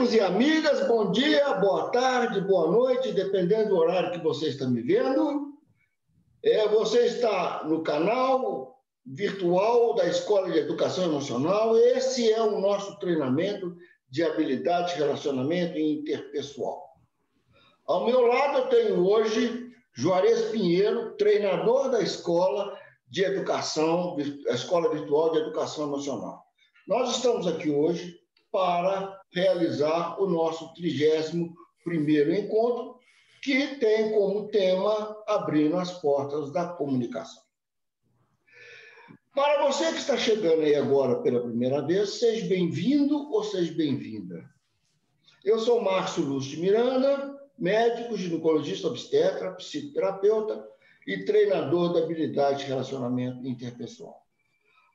amigos e amigas, bom dia, boa tarde, boa noite, dependendo do horário que você está me vendo. Você está no canal virtual da Escola de Educação Emocional. Esse é o nosso treinamento de habilidade, relacionamento e interpessoal. Ao meu lado eu tenho hoje Juarez Pinheiro, treinador da Escola de Educação, a Escola Virtual de Educação Emocional. Nós estamos aqui hoje para realizar o nosso 31º encontro, que tem como tema Abrindo as Portas da Comunicação. Para você que está chegando aí agora pela primeira vez, seja bem-vindo ou seja bem-vinda. Eu sou Márcio Lúcio Miranda, médico, ginecologista obstetra, psicoterapeuta e treinador da habilidade de relacionamento interpessoal.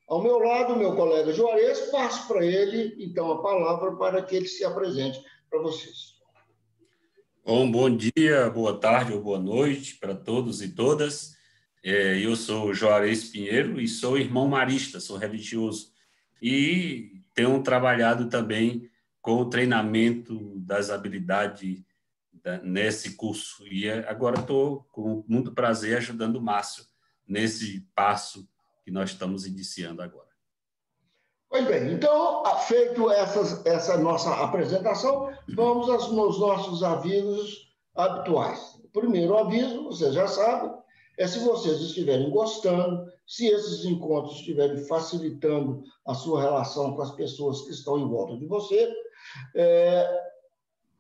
Ao meu lado, meu colega Juarez, passo para ele, então, a palavra para que ele se apresente para vocês. Bom dia, boa tarde ou boa noite para todos e todas. Eu sou Juarez Pinheiro e sou irmão marista, sou religioso. E tenho trabalhado também com o treinamento das habilidades nesse curso. E agora estou com muito prazer ajudando o Márcio nesse passo que nós estamos iniciando agora. Pois bem, então, feito essa nossa apresentação, vamos nos nossos avisos habituais. O primeiro aviso, vocês já sabem, é se vocês estiverem gostando, se esses encontros estiverem facilitando a sua relação com as pessoas que estão em volta de você,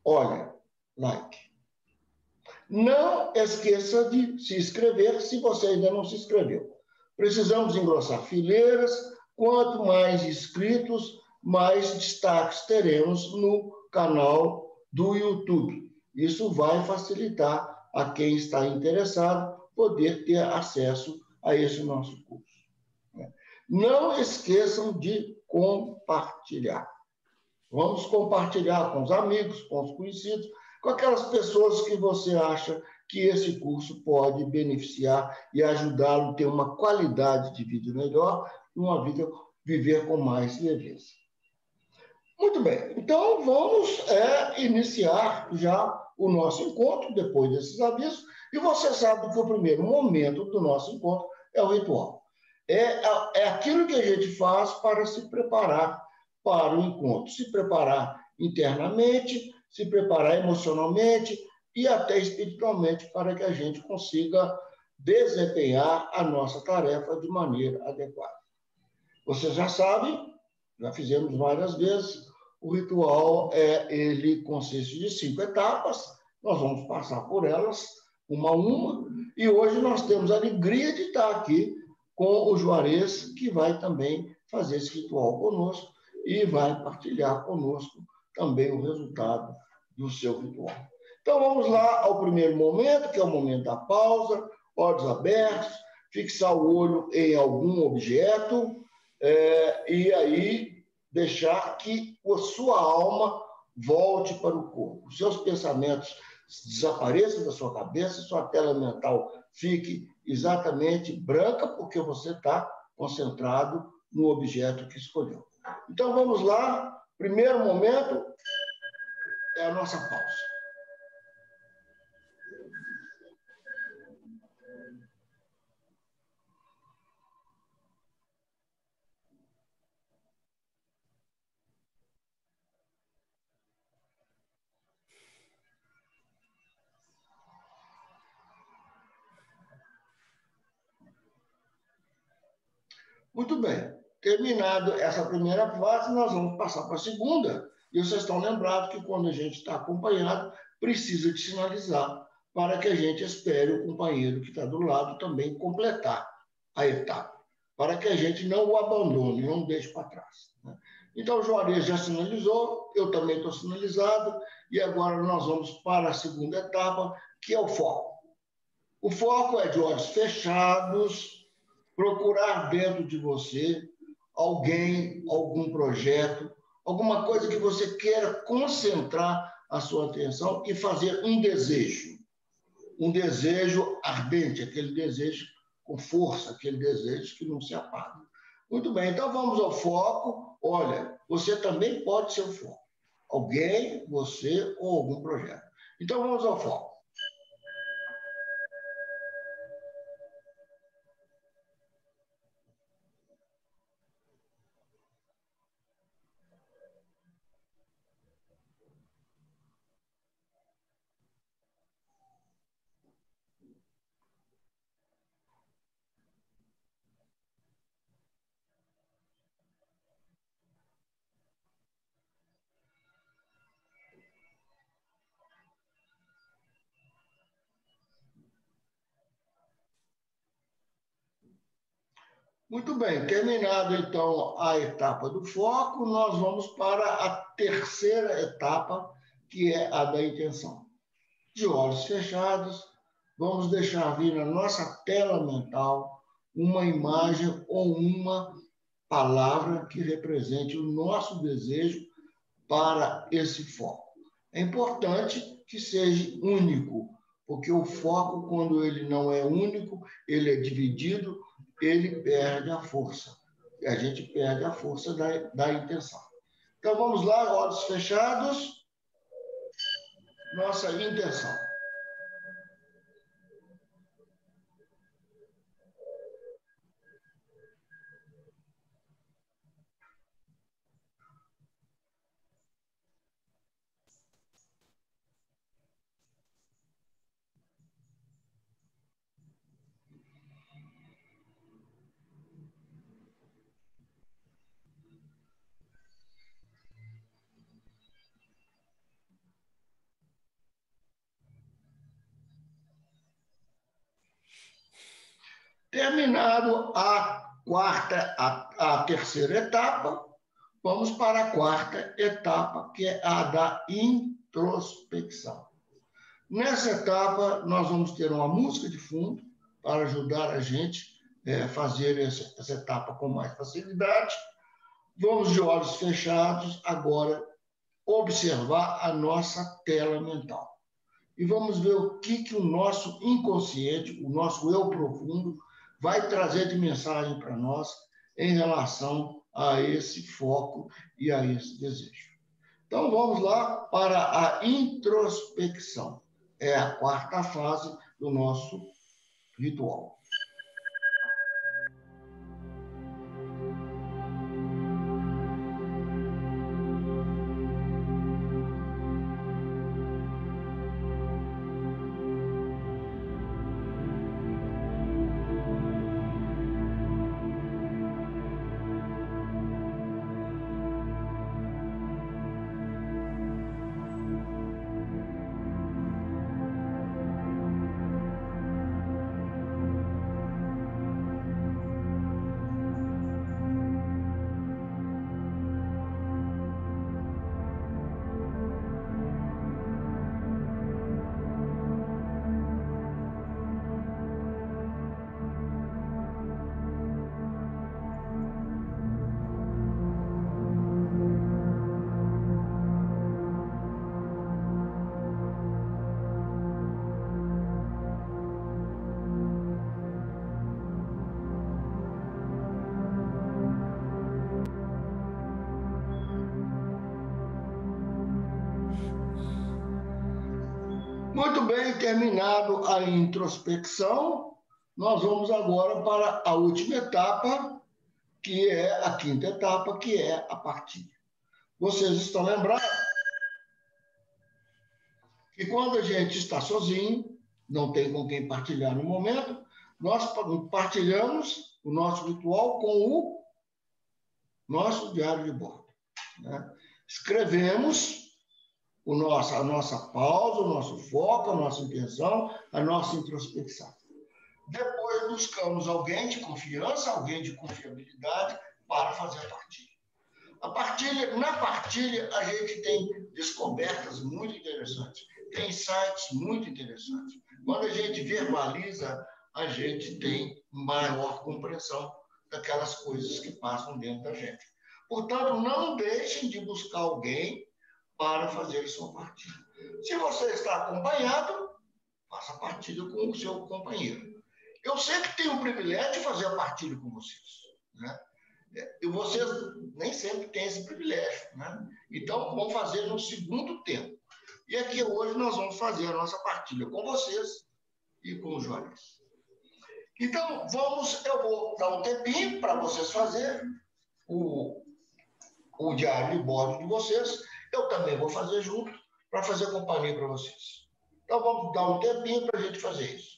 olha, like. Não esqueça de se inscrever se você ainda não se inscreveu. Precisamos engrossar fileiras. Quanto mais inscritos, mais destaques teremos no canal do YouTube. Isso vai facilitar a quem está interessado poder ter acesso a esse nosso curso. Não esqueçam de compartilhar. Vamos compartilhar com os amigos, com os conhecidos, com aquelas pessoas que você acha que esse curso pode beneficiar e ajudá-lo a ter uma qualidade de vida melhor e uma vida viver com mais leveza. Muito bem, então vamos iniciar já o nosso encontro, depois desses avisos, e você sabe que o primeiro momento do nosso encontro é o ritual. É aquilo que a gente faz para se preparar para o encontro, se preparar internamente, se preparar emocionalmente e até espiritualmente para que a gente consiga desempenhar a nossa tarefa de maneira adequada. Vocês já sabem, já fizemos várias vezes, o ritual ele consiste de 5 etapas, nós vamos passar por elas, uma a uma, e hoje nós temos a alegria de estar aqui com o Juarez, que vai também fazer esse ritual conosco e vai partilhar conosco também o resultado do seu ritual. Então vamos lá ao primeiro momento, que é o momento da pausa, olhos abertos, fixar o olho em algum objeto, e aí deixar que a sua alma volte para o corpo. Os seus pensamentos desapareçam da sua cabeça, sua tela mental fique exatamente branca, porque você está concentrado no objeto que escolheu. Então vamos lá, primeiro momento é a nossa pausa. Muito bem. Terminado essa primeira fase, nós vamos passar para a segunda. E vocês estão lembrados que quando a gente está acompanhado, precisa de sinalizar para que a gente espere o companheiro que está do lado também completar a etapa, para que a gente não o abandone, não deixe para trás. Então, o Juarez já sinalizou, eu também estou sinalizado, e agora nós vamos para a segunda etapa, que é o foco. O foco é de olhos fechados, procurar dentro de você alguém, algum projeto, alguma coisa que você queira concentrar a sua atenção e fazer um desejo ardente, aquele desejo com força, aquele desejo que não se apaga. Muito bem, então vamos ao foco. Olha, você também pode ser o foco. alguém, você ou algum projeto. Então, vamos ao foco. Muito bem, terminado então a etapa do foco, nós vamos para a terceira etapa, que é a da intenção. De olhos fechados, vamos deixar vir na nossa tela mental uma imagem ou uma palavra que represente o nosso desejo para esse foco. É importante que seja único, porque o foco, quando ele não é único, ele é dividido, ele perde a força. E a gente perde a força da intenção. Então, vamos lá, olhos fechados. Nossa intenção. Terminado a terceira etapa, vamos para a quarta etapa, que é a da introspecção. Nessa etapa, nós vamos ter uma música de fundo para ajudar a gente a fazer essa etapa com mais facilidade. Vamos de olhos fechados agora observar a nossa tela mental. E vamos ver o que o nosso inconsciente, o nosso eu profundo, vai trazer de mensagem para nós em relação a esse foco e a esse desejo. Então, vamos lá para a introspecção. É a quarta fase do nosso ritual. Muito bem, terminado a introspecção, nós vamos agora para a última etapa, que é a quinta etapa, que é a partilha. Vocês estão lembrados que quando a gente está sozinho, não tem com quem partilhar no momento, nós partilhamos o nosso ritual com o nosso diário de bordo, né? Escrevemos a nossa pausa, o nosso foco, a nossa intenção, a nossa introspecção. Depois buscamos alguém de confiança, alguém de confiabilidade para fazer a partilha. Na partilha, a gente tem descobertas muito interessantes, tem insights muito interessantes. Quando a gente verbaliza, a gente tem maior compreensão daquelas coisas que passam dentro da gente. Portanto, não deixem de buscar alguém para fazer a sua partilha. Se você está acompanhado, faça a partilha com o seu companheiro. Eu sempre tenho o privilégio de fazer a partilha com vocês, né? E vocês nem sempre têm esse privilégio, né? Então, vamos fazer no segundo tempo. E aqui hoje nós vamos fazer a nossa partilha com vocês e com o Juarez. Então, eu vou dar um tempinho para vocês fazerem o diário de bordo de vocês. Eu também vou fazer junto para fazer companhia para vocês. Então, vamos dar um tempinho para a gente fazer isso.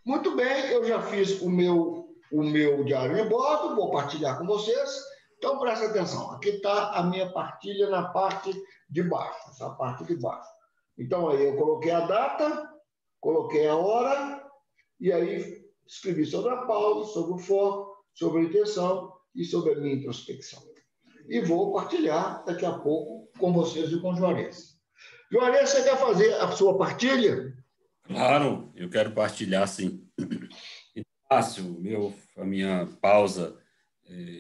Muito bem, eu já fiz o meu diário de bordo, vou partilhar com vocês. Então, presta atenção. Aqui está a minha partilha na parte de baixo, essa parte de baixo. Então, aí eu coloquei a data, coloquei a hora, e aí escrevi sobre a pausa, sobre o foco, sobre a intenção e sobre a minha introspecção. E vou partilhar daqui a pouco com vocês e com o Juarez. Juarez, você quer fazer a sua partilha? Claro, eu quero partilhar, sim. Fácil, a minha pausa,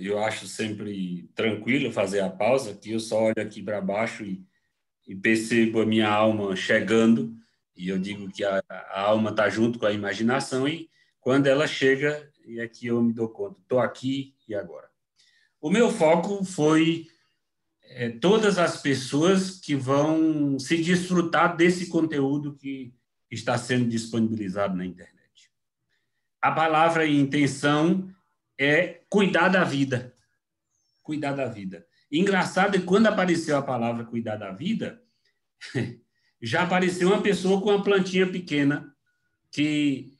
eu acho sempre tranquilo fazer a pausa, que eu só olho aqui para baixo e percebo a minha alma chegando, e eu digo que a alma está junto com a imaginação, e quando ela chega, e aqui eu me dou conta, estou aqui e agora. O meu foco foi todas as pessoas que vão se desfrutar desse conteúdo que está sendo disponibilizado na internet. A palavra e intenção é cuidar da vida. Cuidar da vida. Engraçado é que quando apareceu a palavra cuidar da vida, já apareceu uma pessoa com uma plantinha pequena, que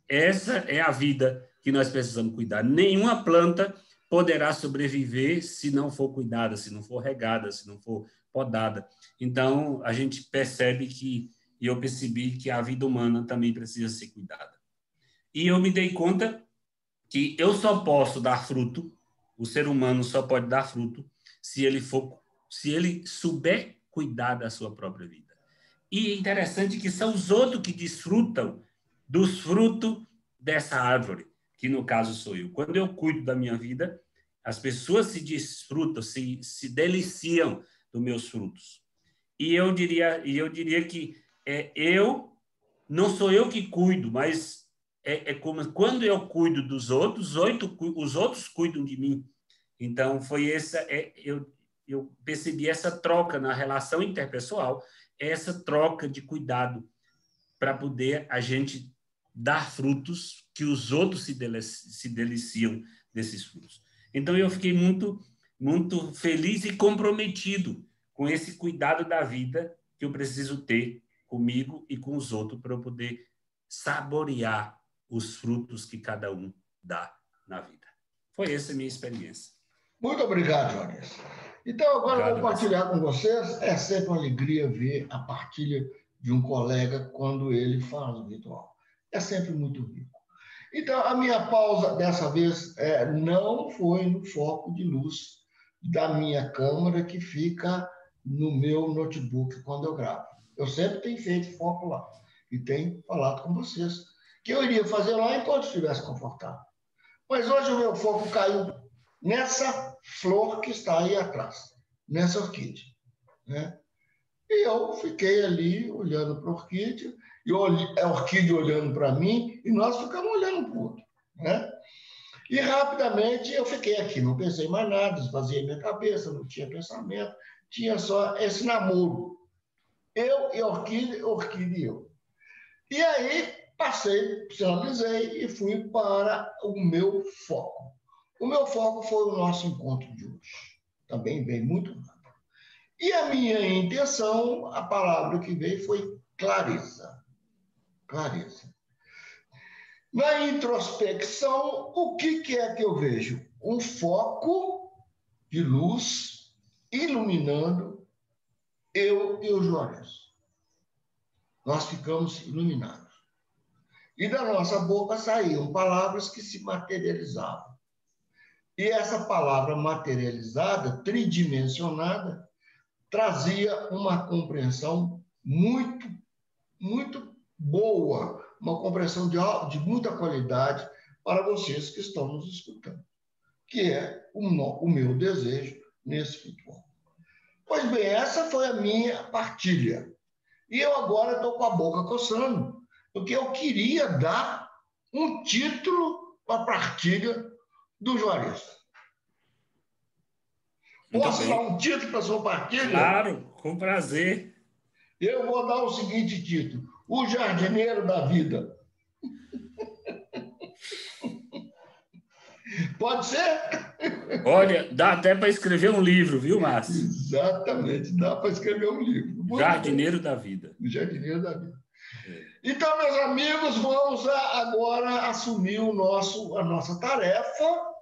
essa é a vida que nós precisamos cuidar. Nenhuma planta poderá sobreviver se não for cuidada, se não for regada, se não for podada. Então, a gente percebe e eu percebi que a vida humana também precisa ser cuidada. E eu me dei conta que eu só posso dar fruto, o ser humano só pode dar fruto se ele souber cuidar da sua própria vida. E é interessante que são os outros que desfrutam dos frutos dessa árvore, que no caso sou eu. Quando eu cuido da minha vida, as pessoas se desfrutam, se deliciam dos meus frutos. E eu diria que não sou eu que cuido, mas como quando eu cuido dos outros, os outros cuidam de mim. Então, eu percebi essa troca na relação interpessoal, essa troca de cuidado para poder a gente dar frutos que os outros se deliciam desses frutos. Então, eu fiquei muito, muito feliz e comprometido com esse cuidado da vida que eu preciso ter comigo e com os outros para eu poder saborear os frutos que cada um dá na vida. Foi essa a minha experiência. Muito obrigado, Juarez. Então, agora eu vou partilhar com vocês. É sempre uma alegria ver a partilha de um colega quando ele faz o ritual. É sempre muito rico. Então, a minha pausa dessa vez não foi no foco de luz da minha câmera que fica no meu notebook quando eu gravo. Eu sempre tenho feito foco lá e tenho falado com vocês que eu iria fazer lá enquanto estivesse confortável. Mas hoje o meu foco caiu nessa flor que está aí atrás, nessa orquídea, né? E eu fiquei ali olhando para a orquídea, e a orquídea olhando para mim, e nós ficamos olhando para o outro, né? E rapidamente eu fiquei aqui, não pensei mais nada, esvaziei minha cabeça, não tinha pensamento, tinha só esse namoro. Eu e a orquídea e eu. E aí passei, finalizei e fui para o meu foco. O meu foco foi o nosso encontro de hoje. Também veio muito rápido. E a minha intenção, a palavra que veio foi clareza. Clareza. Na introspecção, o que é que eu vejo? Um foco de luz iluminando eu e o Juarez. Nós ficamos iluminados. E da nossa boca saíam palavras que se materializavam. E essa palavra materializada, tridimensionada, trazia uma compreensão muito boa, uma compreensão de muita qualidade para vocês que estão nos escutando, que é o meu desejo nesse futuro. Pois bem, essa foi a minha partilha. E eu agora estou com a boca coçando, porque eu queria dar um título para a partilha do Juarez. Posso dar um título para a sua partilha? Claro, com prazer. Eu vou dar o seguinte título: O Jardineiro da Vida. Pode ser? Olha, dá até para escrever um livro, viu, Márcio? Exatamente, dá para escrever um livro. Jardineiro da Vida. O Jardineiro da Vida. Então, meus amigos, vamos agora assumir a nossa tarefa,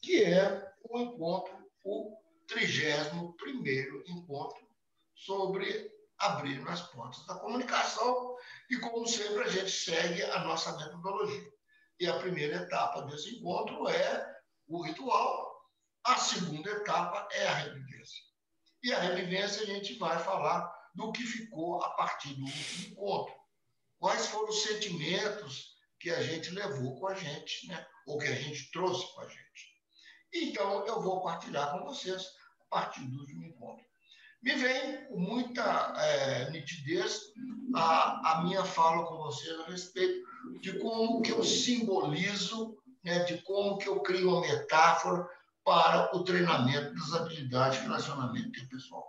que é o encontro, o 31º encontro sobre abrir as portas da comunicação. E, como sempre, a gente segue a nossa metodologia. E a primeira etapa desse encontro é o ritual, a segunda etapa é a revivência. E a revivência a gente vai falar do que ficou a partir do último encontro. Quais foram os sentimentos que a gente levou com a gente, né? Ou que a gente trouxe com a gente. Então, eu vou partilhar com vocês a partir do último encontro. Me vem com muita nitidez a minha fala com vocês a respeito de como que eu simbolizo, né, de como que eu crio uma metáfora para o treinamento das habilidades de relacionamento interpessoal.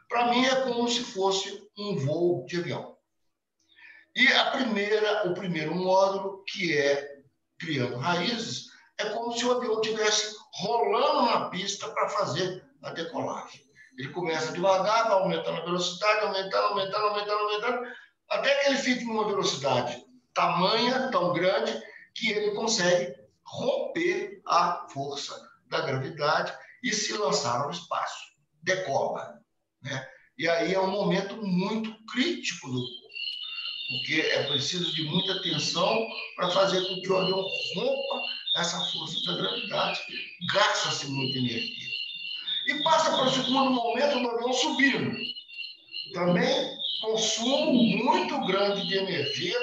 Para mim, é como se fosse um voo de avião. E o primeiro módulo, que é Criando Raízes, é como se o avião estivesse rolando na pista para fazer a decolagem. Ele começa devagar, vai aumentando a velocidade, aumentando, até que ele fique numa velocidade tamanha, tão grande, que ele consegue romper a força da gravidade e se lançar ao espaço. Decola, né? E aí é um momento muito crítico do corpo, porque é preciso de muita atenção para fazer com que o avião rompa essa força da gravidade, gasta-se muita energia. E passa para o segundo momento do avião subindo. Também consumo muito grande de energia,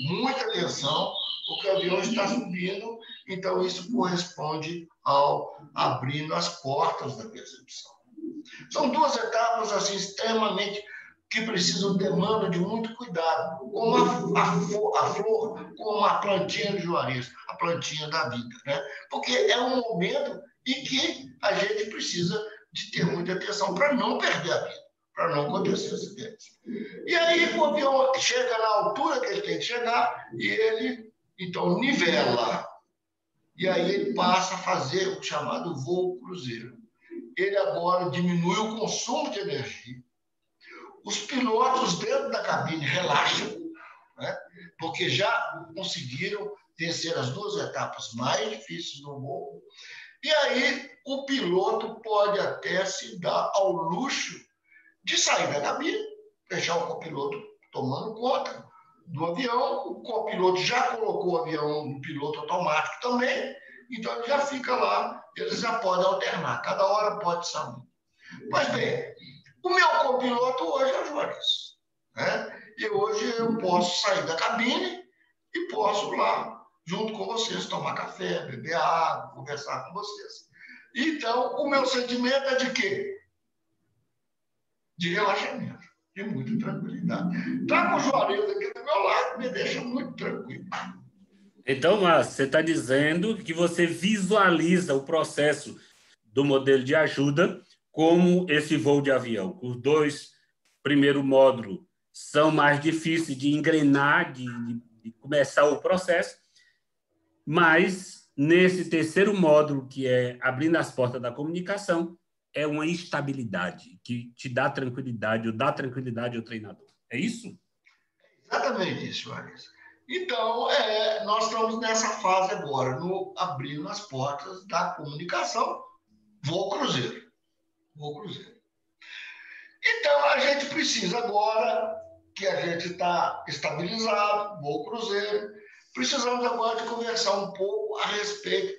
muita atenção, porque o avião está subindo, então isso corresponde ao abrindo as portas da percepção. São duas etapas assim extremamente que precisam, demandam de muito cuidado, como a flor, como a plantinha do Juarez, a plantinha da vida, né? Porque é um momento em que a gente precisa de ter muita atenção para não perder a vida, para não acontecer acidentes. E aí o avião chega na altura que ele tem que chegar e ele, então, nivela. E aí ele passa a fazer o chamado voo cruzeiro. Ele agora diminui o consumo de energia. Os pilotos dentro da cabine relaxam, né? Porque já conseguiram vencer as duas etapas mais difíceis do voo. E aí o piloto pode até se dar ao luxo de sair da cabine, deixar o copiloto tomando conta do avião. O copiloto já colocou o avião no piloto automático também, então ele já fica lá, eles já podem alternar, cada hora pode sair. Mas bem, o meu copiloto hoje é o Juarez, né? E hoje eu posso sair da cabine e posso lá, junto com vocês, tomar café, beber água, conversar com vocês. Então, o meu sentimento é de quê? De relaxamento, de muita tranquilidade. Trago o Juarez aqui do meu lado, me deixa muito tranquilo. Então, Márcio, você está dizendo que você visualiza o processo do modelo de ajuda como esse voo de avião. Os dois primeiros módulos são mais difíceis de engrenar, de começar o processo, mas nesse terceiro módulo, que é abrindo as portas da comunicação, é uma estabilidade que te dá tranquilidade, ou dá tranquilidade ao treinador. É isso? Exatamente isso, Juarez. Então, nós estamos nessa fase agora, no abrindo as portas da comunicação, voo cruzeiro. Então, a gente precisa agora que a gente está estabilizado, voo cruzeiro, precisamos agora de conversar um pouco a respeito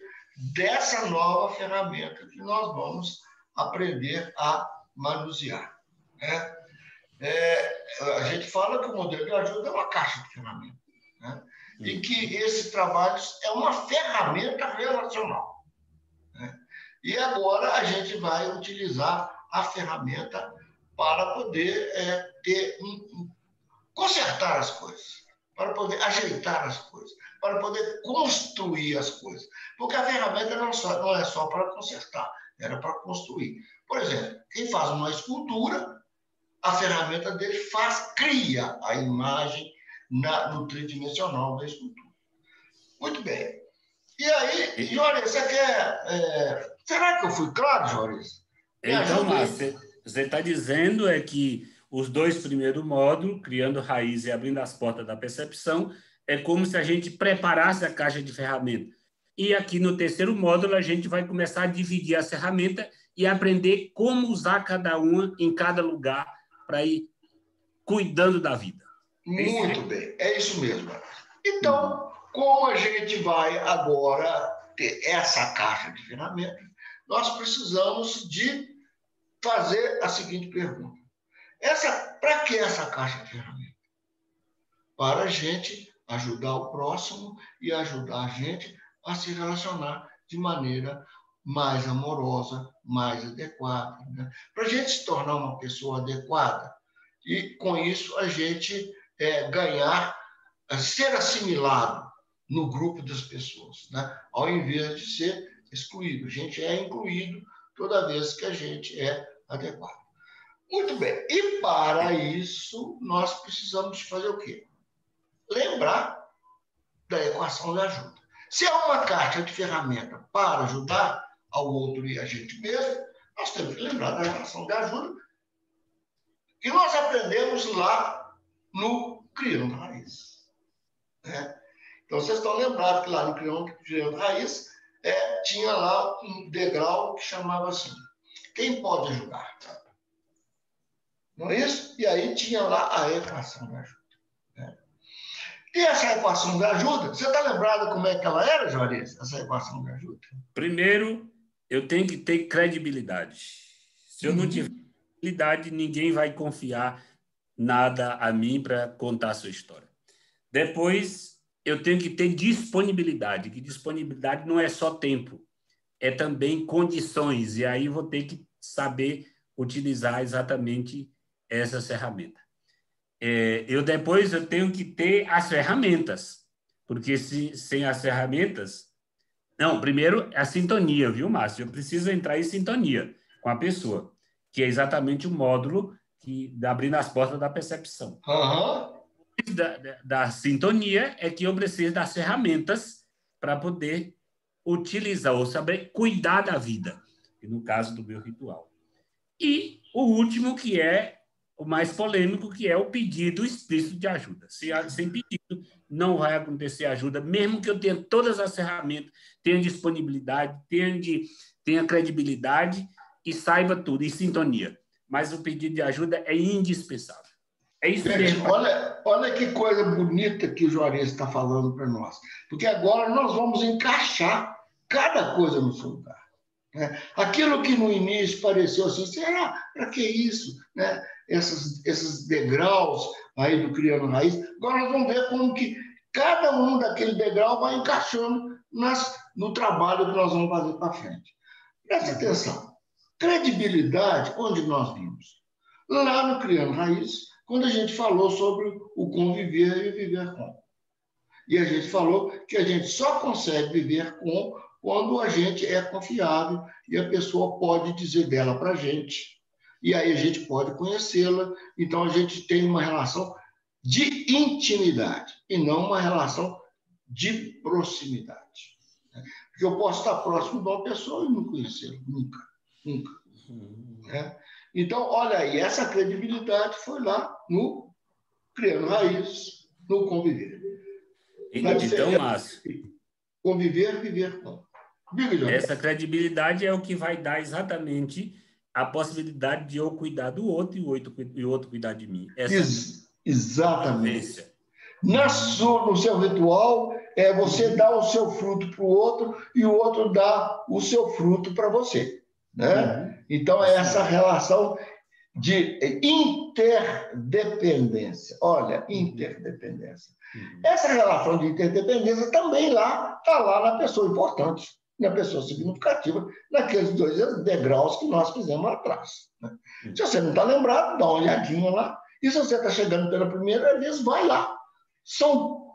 dessa nova ferramenta que nós vamos aprender a manusear, né? A gente fala que o modelo de ajuda é uma caixa de ferramentas, né? E que esse trabalho é uma ferramenta relacional, né? E agora a gente vai utilizar a ferramenta para poder consertar as coisas, para poder ajeitar as coisas, para poder construir as coisas. Porque a ferramenta não é só para consertar, era para construir. Por exemplo, quem faz uma escultura, a ferramenta dele cria a imagem no tridimensional da escultura. Muito bem. E aí, Joris, você quer... será que eu fui claro, Joris? Então, Márcio, você está dizendo que os 2 primeiros módulos, criando raiz e abrindo as portas da percepção, é como se a gente preparasse a caixa de ferramentas. E aqui no 3º módulo, a gente vai começar a dividir as ferramentas e aprender como usar cada uma em cada lugar para ir cuidando da vida. Muito bem, é isso mesmo. Então, como a gente vai agora ter essa caixa de ferramentas, nós precisamos de fazer a seguinte pergunta. Para que essa caixa de ferramentas? Para a gente ajudar o próximo e ajudar a gente a se relacionar de maneira mais amorosa, mais adequada, né? Para a gente se tornar uma pessoa adequada e, com isso, a gente ser assimilado no grupo das pessoas, né? Ao invés de ser excluído. A gente é incluído toda vez que a gente é adequado. Muito bem. E, para isso, nós precisamos fazer o quê? Lembrar da equação de ajuda. Se é uma caixa de ferramenta para ajudar ao outro e a gente mesmo, nós temos que lembrar da equação de ajuda que nós aprendemos lá no Criando Raiz, né? Então, vocês estão lembrados que lá no Criando Raiz tinha lá um degrau que chamava assim, quem pode ajudar? Não é isso? E aí tinha lá a equação de ajuda, né? E essa equação de ajuda, você está lembrado como é que ela era, Juarez? Essa equação de ajuda? Primeiro, eu tenho que ter credibilidade. Se eu não tiver credibilidade, ninguém vai confiar nada a mim para contar a sua história. Depois, eu tenho que ter disponibilidade, que disponibilidade não é só tempo, é também condições, e aí vou ter que saber utilizar exatamente essa ferramenta. Depois eu tenho que ter as ferramentas, porque sem as ferramentas... Não, primeiro a sintonia, viu, Márcio? Eu preciso entrar em sintonia com a pessoa, que é exatamente o módulo abrindo as portas da percepção. Da sintonia é que eu preciso das ferramentas para poder utilizar ou saber cuidar da vida, no caso do meu ritual. E o último, que é o mais polêmico, que é o pedido explícito de ajuda. Sem pedido, não vai acontecer ajuda, mesmo que eu tenha todas as ferramentas, tenha disponibilidade, tenha credibilidade e saiba tudo, e sintonia. Mas o pedido de ajuda é indispensável. É isso mesmo. Olha que coisa bonita que o Juarez está falando para nós. Porque agora nós vamos encaixar cada coisa no seu lugar, né? Aquilo que no início pareceu assim, será? Para que isso? Né? Esses degraus aí do Criando Raiz, agora nós vamos ver como que cada um daquele degrau vai encaixando no trabalho que nós vamos fazer para frente. Presta atenção. Credibilidade, onde nós vimos? Lá no Criando Raiz, quando a gente falou sobre o conviver e o viver com. E a gente falou que a gente só consegue viver com quando a gente é confiável e a pessoa pode dizer dela para a gente. E aí a gente pode conhecê-la. Então, a gente tem uma relação de intimidade e não uma relação de proximidade. Porque eu posso estar próximo de uma pessoa e não conhecê-la. Nunca. Né? Então, olha aí, essa credibilidade foi lá no Criando Raiz, no conviver. Então, Márcio, conviver, viver com. Essa credibilidade é o que vai dar exatamente a possibilidade de eu cuidar do outro e o outro cuidar de mim. Exatamente. No seu ritual, É você dá o seu fruto para o outro e o outro dá o seu fruto para você, né? Então, é essa relação de interdependência. Olha, interdependência. Essa relação de interdependência também está lá na pessoa importante, na pessoa significativa, naqueles 2 degraus que nós fizemos lá atrás, né? Se você não está lembrado, dá uma olhadinha lá. E se você está chegando pela primeira vez, vai lá. São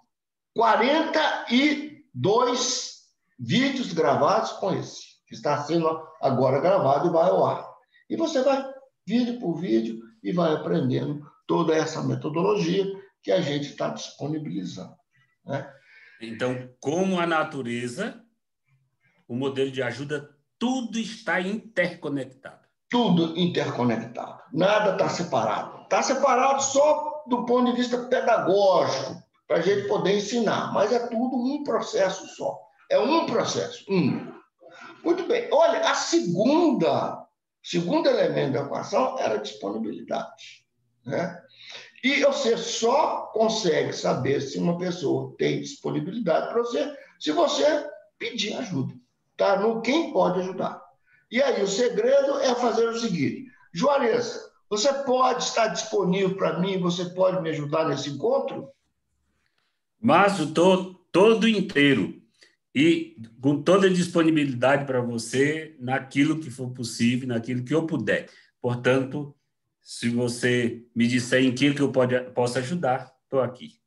42 vídeos gravados com esse, que está sendo agora gravado e vai ao ar. E você vai, vídeo por vídeo, e vai aprendendo toda essa metodologia que a gente está disponibilizando, né? Então, como a natureza, o modelo de ajuda, tudo está interconectado. Tudo interconectado. Nada está separado. Está separado só do ponto de vista pedagógico, para a gente poder ensinar, mas é tudo um processo só. É um processo. Muito bem. Olha, a segundo elemento da equação era a disponibilidade, né? E você só consegue saber se uma pessoa tem disponibilidade para você se você pedir ajuda, tá? No quem pode ajudar. E aí o segredo é fazer o seguinte: Juarez, você pode estar disponível para mim, você pode me ajudar nesse encontro? Mas eu estou todo inteiro e com toda a disponibilidade para você naquilo que for possível, naquilo que eu puder. Portanto, se você me disser em que eu posso ajudar, estou aqui.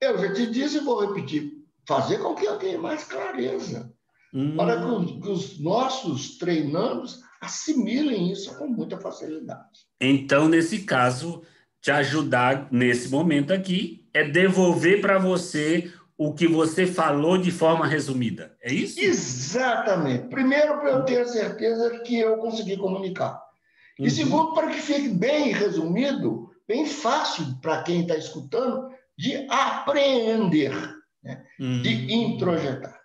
Eu já te disse e vou repetir. Fazer com que eu tenha mais clareza, para que os nossos treinandos assimilem isso com muita facilidade. Então, nesse caso, te ajudar nesse momento aqui é devolver para você o que você falou de forma resumida. É isso? Exatamente. Primeiro, para eu ter a certeza que eu consegui comunicar. E segundo, para que fique bem resumido, bem fácil para quem está escutando de apreender, né? De introjetar.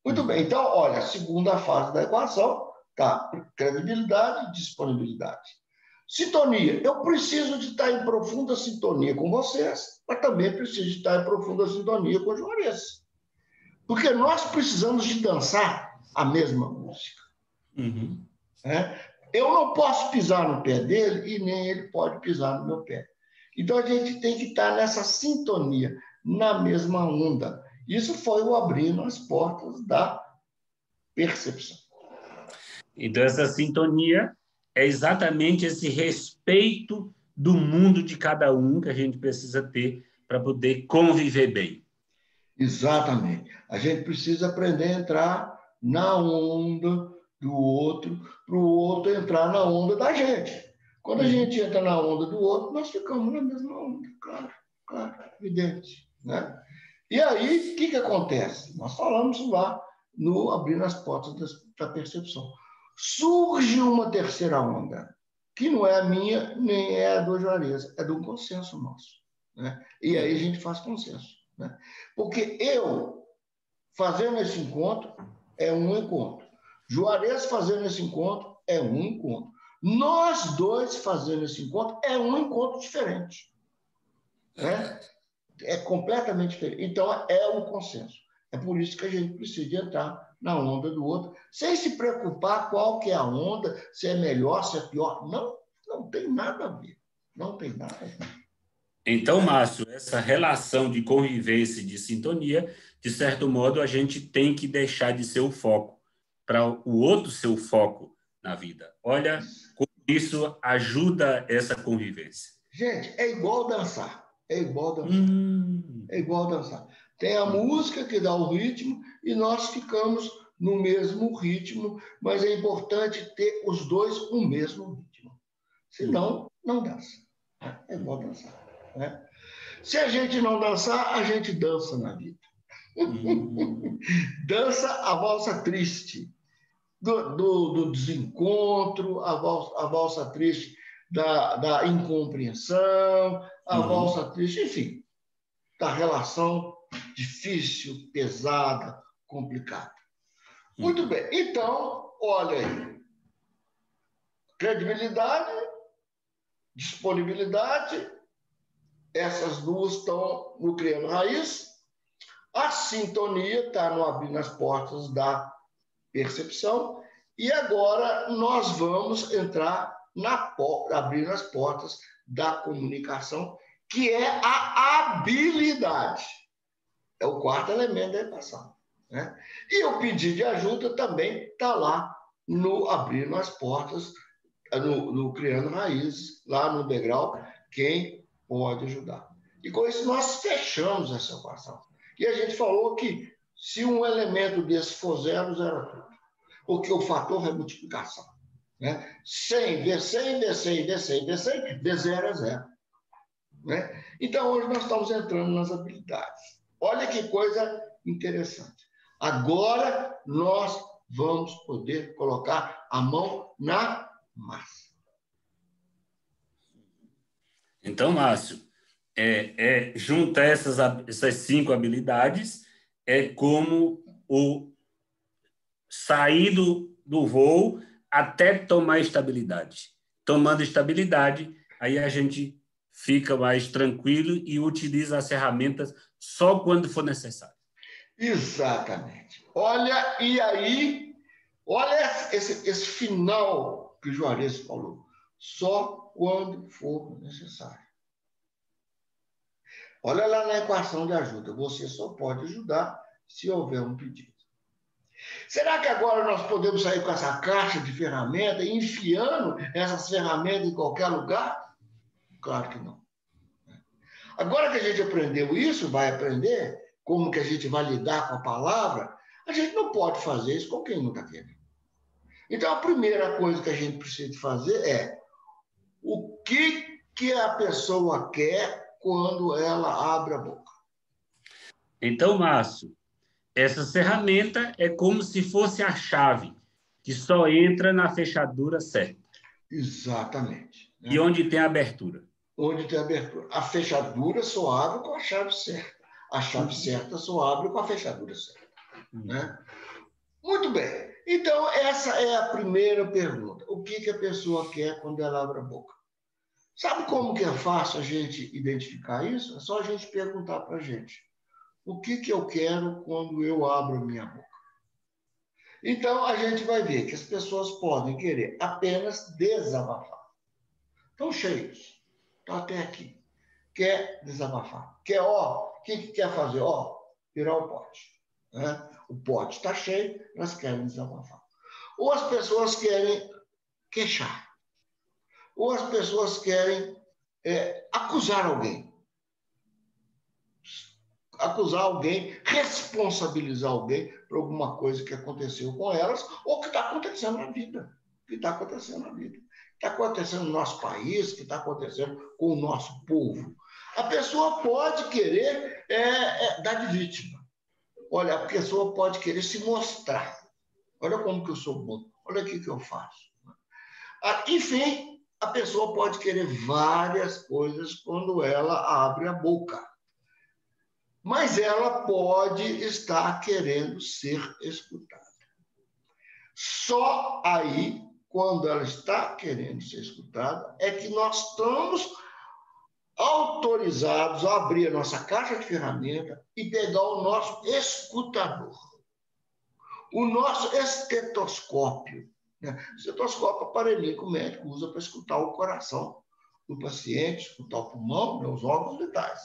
Muito bem. Então, olha, a segunda fase da equação tá credibilidade e disponibilidade. Sintonia. Eu preciso de estar em profunda sintonia com vocês, mas também preciso de estar em profunda sintonia com o Juarez. Porque nós precisamos de dançar a mesma música. Né? Eu não posso pisar no pé dele e nem ele pode pisar no meu pé. Então, a gente tem que estar nessa sintonia, na mesma onda. Isso foi o abrindo as portas da percepção. Então, essa sintonia é exatamente esse respeito do mundo de cada um que a gente precisa ter para poder conviver bem. Exatamente. A gente precisa aprender a entrar na onda do outro, para o outro entrar na onda da gente. Quando a gente entra na onda do outro, nós ficamos na mesma onda, claro, evidente, né? E aí, o que acontece? Nós falamos lá no Abrindo as Portas da Percepção. Surge uma terceira onda, que não é a minha, nem é a do Juarez, é do consenso nosso, né? E aí a gente faz consenso, né? Porque eu, fazendo esse encontro, é um encontro. Juarez fazendo esse encontro, é um encontro. Nós dois fazendo esse encontro, é um encontro diferente, né? É completamente diferente. Então, é o consenso. É por isso que a gente precisa entrar na onda do outro, sem se preocupar qual que é a onda, se é melhor, se é pior. Não tem nada a ver. Não tem nada a ver. Então, Márcio, essa relação de convivência e de sintonia, de certo modo, a gente tem que deixar de ser o foco, para o outro ser o foco na vida. Olha, como isso ajuda essa convivência. Gente, é igual dançar. É igual dançar. É igual dançar. Tem a música que dá o ritmo e nós ficamos no mesmo ritmo, mas é importante ter os dois o mesmo ritmo. Senão, não dança. É igual dançar, né? Se a gente não dançar, a gente dança na vida. Dança a valsa triste do desencontro, a valsa triste da incompreensão, a valsa triste, enfim, da relação difícil, pesada, complicada. Muito bem. Então, olha aí. Credibilidade, disponibilidade, essas duas estão no criando raiz. A sintonia está no abrir as portas da percepção. E agora nós vamos entrar abrindo as portas da comunicação, que é a habilidade. É o quarto elemento da equação, né? E o pedir de ajuda também está lá no abrindo as portas, no criando raízes, lá no degrau, quem pode ajudar. E com isso nós fechamos essa equação. E a gente falou que se um elemento desse for zero, zero tudo. Porque o fator é multiplicação, né? 100 vezes 100, vezes 100, vezes 100, vezes 100, vezes 0 é 0. Né? Então, hoje nós estamos entrando nas habilidades. Olha que coisa interessante. Agora nós vamos poder colocar a mão na massa. Então, Márcio, juntar essas 5 habilidades é como o sair do voo até tomar estabilidade. Tomando estabilidade, aí a gente fica mais tranquilo e utiliza as ferramentas só quando for necessário. Exatamente. Olha, e aí, olha esse final que o Juarez falou. Só quando for necessário. Olha lá na equação de ajuda. Você só pode ajudar se houver um pedido. Será que agora nós podemos sair com essa caixa de ferramentas, enfiando essas ferramentas em qualquer lugar? Claro que não. Agora que a gente aprendeu isso, vai aprender como que a gente vai lidar com a palavra, a gente não pode fazer isso com quem não está querendo. Então, a primeira coisa que a gente precisa fazer é o que a pessoa quer quando ela abre a boca. Então, Márcio, essa ferramenta é como se fosse a chave, que só entra na fechadura certa. Exatamente. Né? E onde tem abertura? Onde tem abertura. A fechadura só abre com a chave certa. A chave certa só abre com a fechadura certa. Né? Muito bem. Então, essa é a primeira pergunta. O que a pessoa quer quando ela abre a boca? Sabe como que é fácil a gente identificar isso? É só a gente perguntar para a gente. O que eu quero quando eu abro a minha boca? Então, a gente vai ver que as pessoas podem querer apenas desabafar. Estão cheios. Estão até aqui. Quer desabafar. Quer, o que quer fazer? Virar o pote. Né? O pote está cheio, elas querem desabafar. Ou as pessoas querem queixar. Ou as pessoas querem acusar alguém. Acusar alguém, responsabilizar alguém por alguma coisa que aconteceu com elas ou que está acontecendo na vida. Que está acontecendo na vida. Que está acontecendo no nosso país, que está acontecendo com o nosso povo. A pessoa pode querer dar de vítima. Olha, a pessoa pode querer se mostrar. Olha como que eu sou bom. Olha o que eu faço. Enfim, a pessoa pode querer várias coisas quando ela abre a boca. Mas ela pode estar querendo ser escutada. Só aí, quando ela está querendo ser escutada, é que nós estamos autorizados a abrir a nossa caixa de ferramenta e pegar o nosso escutador. O nosso estetoscópio. Né? Estetoscópio é o aparelhinho que o médico usa para escutar o coração do paciente, escutar o pulmão, né, os órgãos vitais.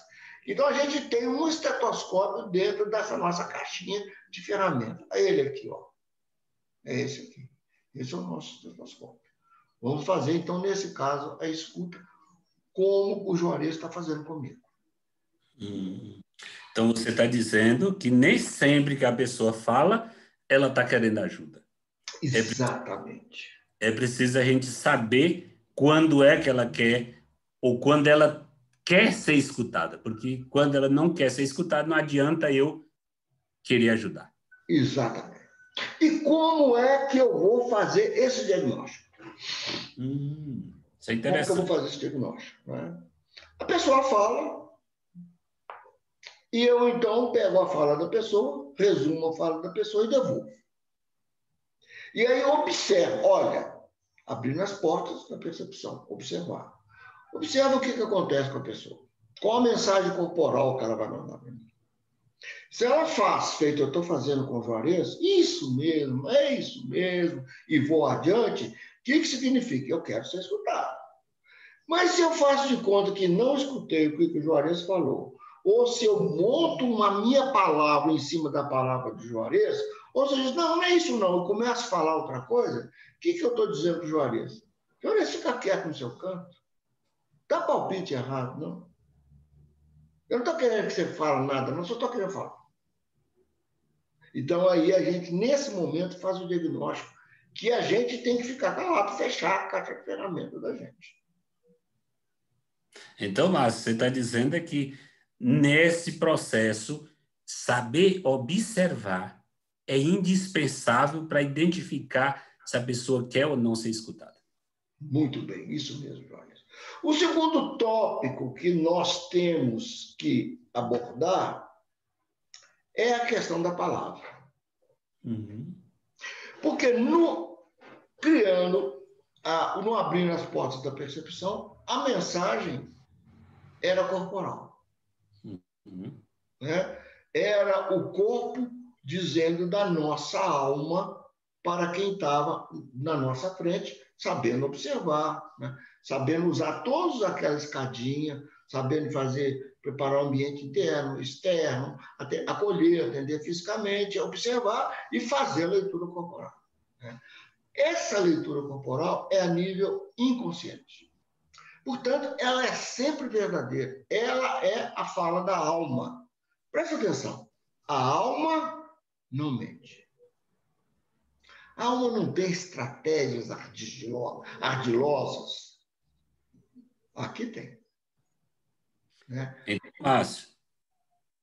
Então, a gente tem um estetoscópio dentro dessa nossa caixinha de ferramenta. É ele aqui, ó. É esse aqui. Esse é o nosso estetoscópio. Vamos fazer, então, nesse caso, a escuta como o Juarez está fazendo comigo. Então, você está dizendo que nem sempre que a pessoa fala, ela está querendo ajuda. Exatamente. É preciso a gente saber quando é que ela quer ou quando ela quer ser escutada, porque quando ela não quer ser escutada, não adianta eu querer ajudar. Exatamente. E como é que eu vou fazer esse diagnóstico? Isso é interessante. Como que eu vou fazer esse diagnóstico? Né? A pessoa fala e eu, então, pego a fala da pessoa, resumo a fala da pessoa e devolvo. E aí eu observo, olha, abrindo as portas da percepção, observar. Observa o que acontece com a pessoa. Qual a mensagem corporal que ela vai mandar para mim? Se ela faz, feito eu estou fazendo com o Juarez, isso mesmo, é isso mesmo, e vou adiante, o que significa? Eu quero ser escutado. Mas se eu faço de conta que não escutei o que o Juarez falou, ou se eu monto uma minha palavra em cima da palavra do Juarez, ou seja, não é isso não, eu começo a falar outra coisa, o que eu estou dizendo para o Juarez? Juarez, fica quieto no seu canto. Dá palpite errado, não. Eu não estou querendo que você fale nada, não, só estou querendo falar. Então, aí a gente, nesse momento, faz o diagnóstico que a gente tem que ficar calado, fechar a caixa de ferramenta da gente. Então, Márcio, você está dizendo é que nesse processo, saber observar é indispensável para identificar se a pessoa quer ou não ser escutada. Muito bem, isso mesmo, Jorge. O segundo tópico que nós temos que abordar é a questão da palavra. Uhum. Porque no abrir as portas da percepção, a mensagem era corporal. Uhum. Né? Era o corpo dizendo da nossa alma para quem estava na nossa frente, sabendo observar, né? Sabendo usar todas aquelas escadinhas, sabendo preparar o ambiente interno, externo, acolher, atender fisicamente, observar e fazer a leitura corporal. Né? Essa leitura corporal é a nível inconsciente. Portanto, ela é sempre verdadeira. Ela é a fala da alma. Presta atenção. A alma não mente. A alma não tem estratégias ardilosas. Aqui tem. Né? Então, Márcio,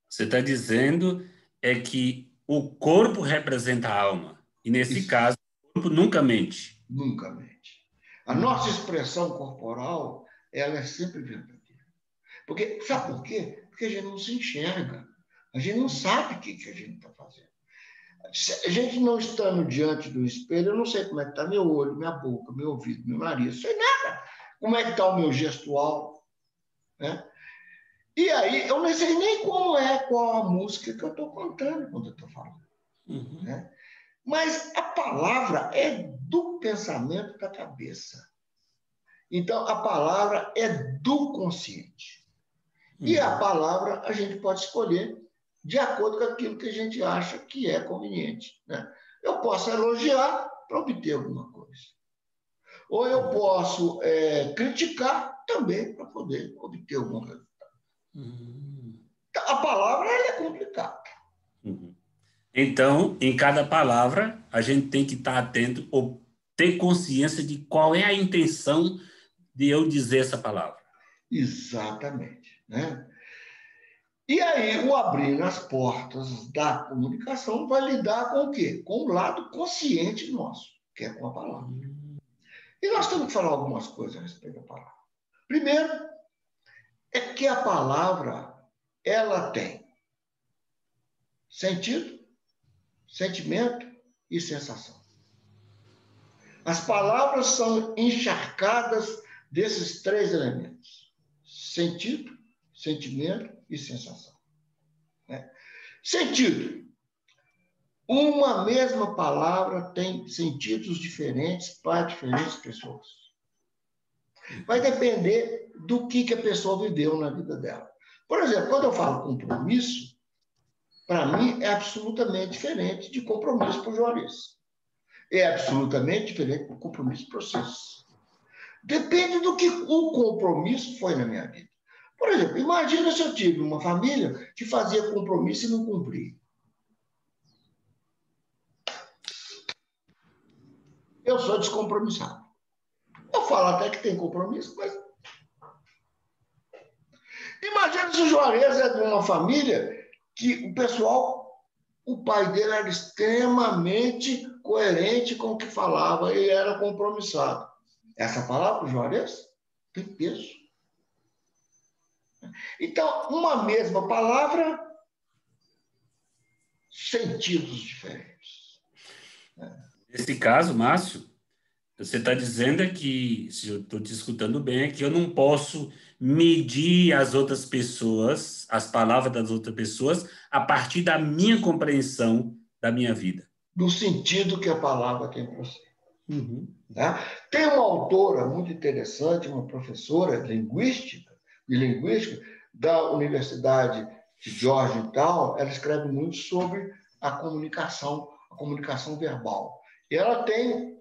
você está dizendo é que o corpo representa a alma. E, nesse Isso. caso, o corpo nunca mente. Nunca mente. A nossa expressão corporal, ela é sempre verdadeira. Porque, sabe por quê? Porque a gente não se enxerga. A gente não sabe o que a gente está fazendo. A gente não estando diante do espelho, eu não sei como é que está meu olho, minha boca, meu ouvido, meu nariz, não sei nada. Como é que está o meu gestual, né? E aí, eu não sei nem qual a música que eu estou cantando quando eu estou falando. Uhum. Né? Mas a palavra é do pensamento da cabeça. Então, a palavra é do consciente. E a palavra a gente pode escolher de acordo com aquilo que a gente acha que é conveniente. Né? Eu posso elogiar para obter alguma coisa. Ou eu posso criticar também para poder obter algum resultado. A palavra ela é complicada. Então, em cada palavra, a gente tem que estar atento ou ter consciência de qual é a intenção de eu dizer essa palavra. Exatamente. Né? E aí, o abrir as portas da comunicação vai lidar com o quê? Com o lado consciente nosso, que é com a palavra. E nós temos que falar algumas coisas a respeito da palavra. Primeiro, é que a palavra, ela tem sentido, sentimento e sensação. As palavras são encharcadas desses três elementos: sentido, sentimento e sensação. Né? Sentido. Uma mesma palavra tem sentidos diferentes para diferentes pessoas. Vai depender do que a pessoa viveu na vida dela. Por exemplo, quando eu falo compromisso, para mim é absolutamente diferente de compromisso para o Juarez. É absolutamente diferente do compromisso para vocês. Depende do que o compromisso foi na minha vida. Por exemplo, imagina se eu tive uma família que fazia compromisso e não cumpria. Eu sou descompromissado. Eu falo até que tem compromisso, mas... Imagina se o Juarez é de uma família que o pai dele era extremamente coerente com o que falava e era compromissado. Essa palavra, Juarez, tem peso. Então, uma mesma palavra, sentidos diferentes. Nesse caso, Márcio, Você está dizendo é que, se eu estou te escutando bem, é que eu não posso medir as outras pessoas, as palavras das outras pessoas, a partir da minha compreensão da minha vida. Do sentido que a palavra tem para você. Uhum. Tá? Tem uma autora muito interessante, uma professora de linguística da Universidade de Georgetown. Ela escreve muito sobre a comunicação verbal. E ela tem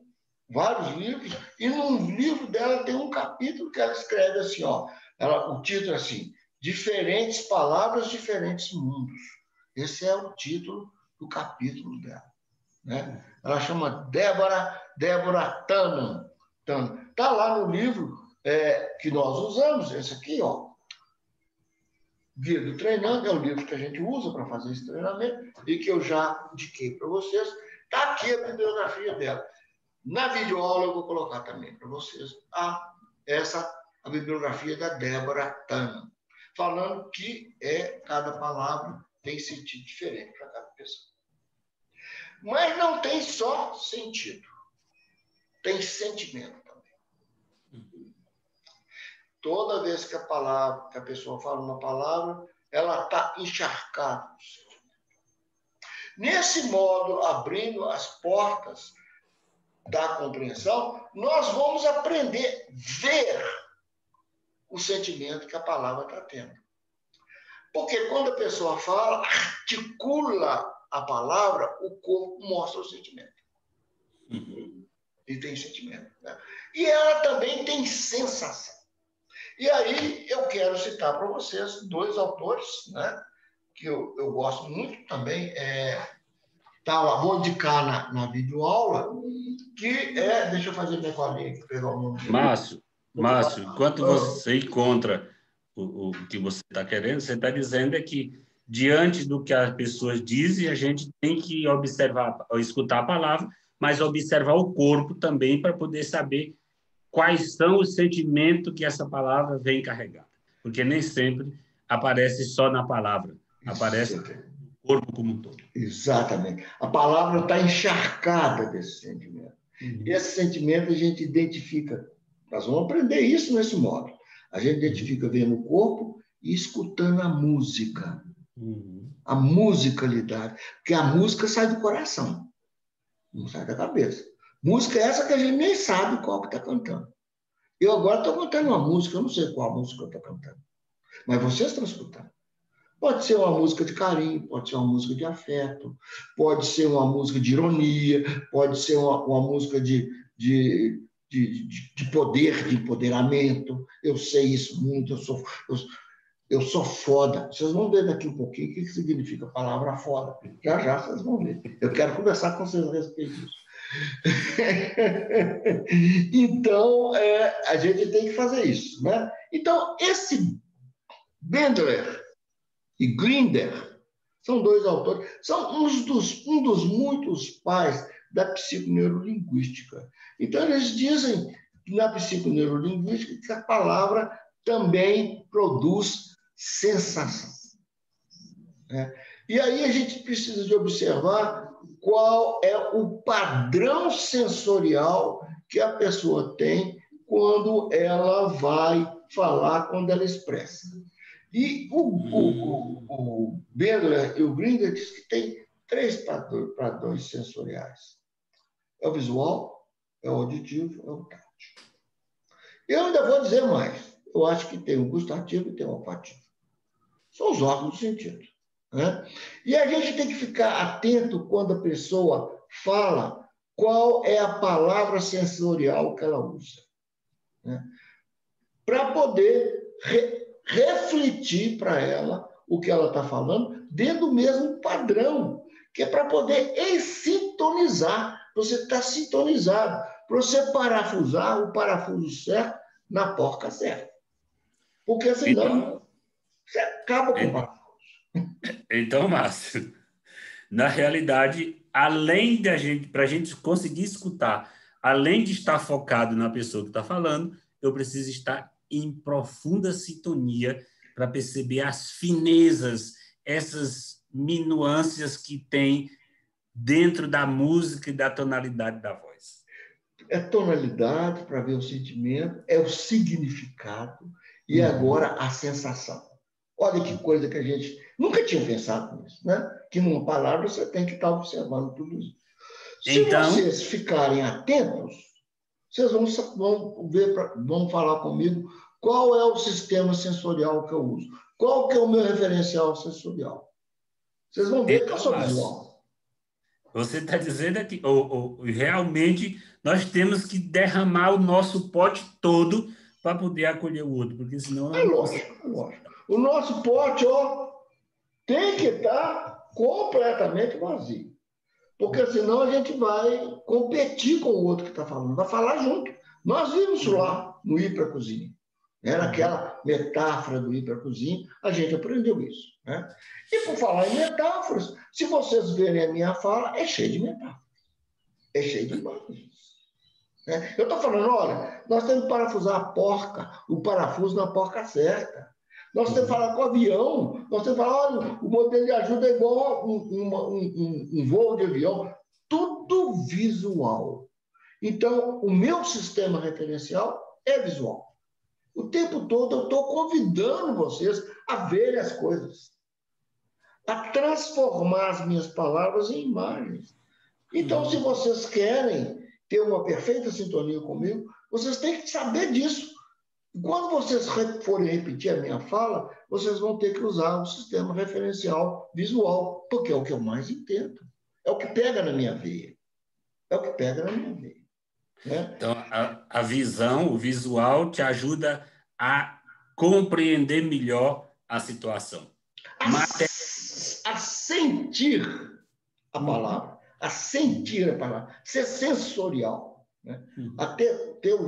vários livros, e num livro dela tem um capítulo que ela escreve assim, ó, o título é assim, Diferentes Palavras, Diferentes Mundos. Esse é o título do capítulo dela. Né? Ela chama Débora Tannen. Está lá no livro que nós usamos, esse aqui, ó, Guia do Treinando, é o livro que a gente usa para fazer esse treinamento e que eu já indiquei para vocês. Está aqui a bibliografia dela. Na videoaula eu vou colocar também para vocês a bibliografia da Débora Tannen, falando que cada palavra tem sentido diferente para cada pessoa. Mas não tem só sentido, tem sentimento também. Toda vez que a pessoa fala uma palavra, ela está encharcada no sentimento. Nesse modo, abrindo as portas da compreensão, nós vamos aprender a ver o sentimento que a palavra está tendo. Porque quando a pessoa fala, articula a palavra, o corpo mostra o sentimento. E tem sentimento. Né? E ela também tem sensação. E aí eu quero citar para vocês 2 autores, né, que eu gosto muito também. Vou indicar na videoaula, que deixa eu fazer minha colinha aqui, pegar o nome dele. Márcio, enquanto você encontra o que você está querendo, você está dizendo que, diante do que as pessoas dizem, a gente tem que observar, escutar a palavra, mas observar o corpo também para poder saber quais são os sentimentos que essa palavra vem carregada. Porque nem sempre aparece só na palavra, aparece no corpo como um todo. Exatamente. A palavra está encharcada desse sentimento. E esse sentimento a gente identifica. Nós vamos aprender isso nesse modo. A gente identifica vendo o corpo e escutando a música. A musicalidade. Porque a música sai do coração, não sai da cabeça. Música é essa que a gente nem sabe qual que está cantando. Eu agora estou cantando uma música, eu não sei qual música eu estou cantando. Mas vocês estão escutando. Pode ser uma música de carinho, pode ser uma música de afeto, pode ser uma música de ironia, pode ser uma música de poder, de empoderamento. Eu sei isso muito, eu sou foda. Vocês vão ver daqui um pouquinho o que significa a palavra foda. Já vocês vão ver. Eu quero conversar com vocês a respeito disso. Então, a gente tem que fazer isso. Né? Então, esse Bandler e Grinder são 2 autores, são um dos muitos pais da psiconeurolinguística. Então, eles dizem que na psiconeurolinguística que a palavra também produz sensação. Né? E aí a gente precisa de observar qual é o padrão sensorial que a pessoa tem quando ela vai falar, quando ela expressa. E o Bandler e o Grinder diz que tem 3 padrões sensoriais. É o visual, é o auditivo, é o tátil. Eu ainda vou dizer mais. Eu acho que tem o gustativo e tem o olfativo. São os órgãos do sentido. Né? E a gente tem que ficar atento quando a pessoa fala qual é a palavra sensorial que ela usa. Né? Para poder refletir para ela o que ela está falando dentro do mesmo padrão, que é para poder sintonizar. Você está sintonizado, para você parafusar o parafuso certo na porca certa. Porque senão você acaba com o parafuso. Então, Márcio, na realidade, além da gente, para a gente conseguir escutar, além de estar focado na pessoa que está falando, eu preciso estar em profunda sintonia para perceber as finezas, essas minuâncias que tem dentro da música e da tonalidade da voz. É tonalidade para ver o sentimento, é o significado e agora a sensação. Olha que coisa que a gente nunca tinha pensado nisso, né? Que numa palavra você tem que estar observando tudo isso. Se Então, vocês ficarem atentos, vocês vão falar comigo qual é o sistema sensorial que eu uso, qual que é o meu referencial sensorial. Vocês vão ver que eu sou Márcio, visual. você está dizendo que realmente nós temos que derramar o nosso pote todo para poder acolher o outro, porque senão É nós não conseguimos. lógico, é lógico. O nosso pote, ó, tem que estar completamente vazio. Porque senão a gente vai competir com o outro que está falando, vai falar junto. Nós vimos isso lá no Ir para a Cozinha. Era aquela metáfora do Ir para a Cozinha, a gente aprendeu isso. Né? E por falar em metáforas, se vocês verem a minha fala, é cheio de metáforas. É cheio de imagens. Né? Eu estou falando, olha, nós temos que parafusar a porca, o parafuso na porca certa. Nós temos que falar com o avião, nós temos que falar, olha, o modelo de ajuda é igual um voo de avião. Tudo visual. Então, o meu sistema referencial é visual. O tempo todo eu estou convidando vocês a verem as coisas, a transformar as minhas palavras em imagens. Então, se vocês querem ter uma perfeita sintonia comigo, vocês têm que saber disso. Quando vocês forem repetir a minha fala, vocês vão ter que usar o sistema referencial visual, porque é o que eu mais entendo. É o que pega na minha veia. É o que pega na minha veia. Né? Então, a visão, o visual, te ajuda a compreender melhor a situação. A sentir a palavra. A sentir a palavra. Ser sensorial. Né? Até ter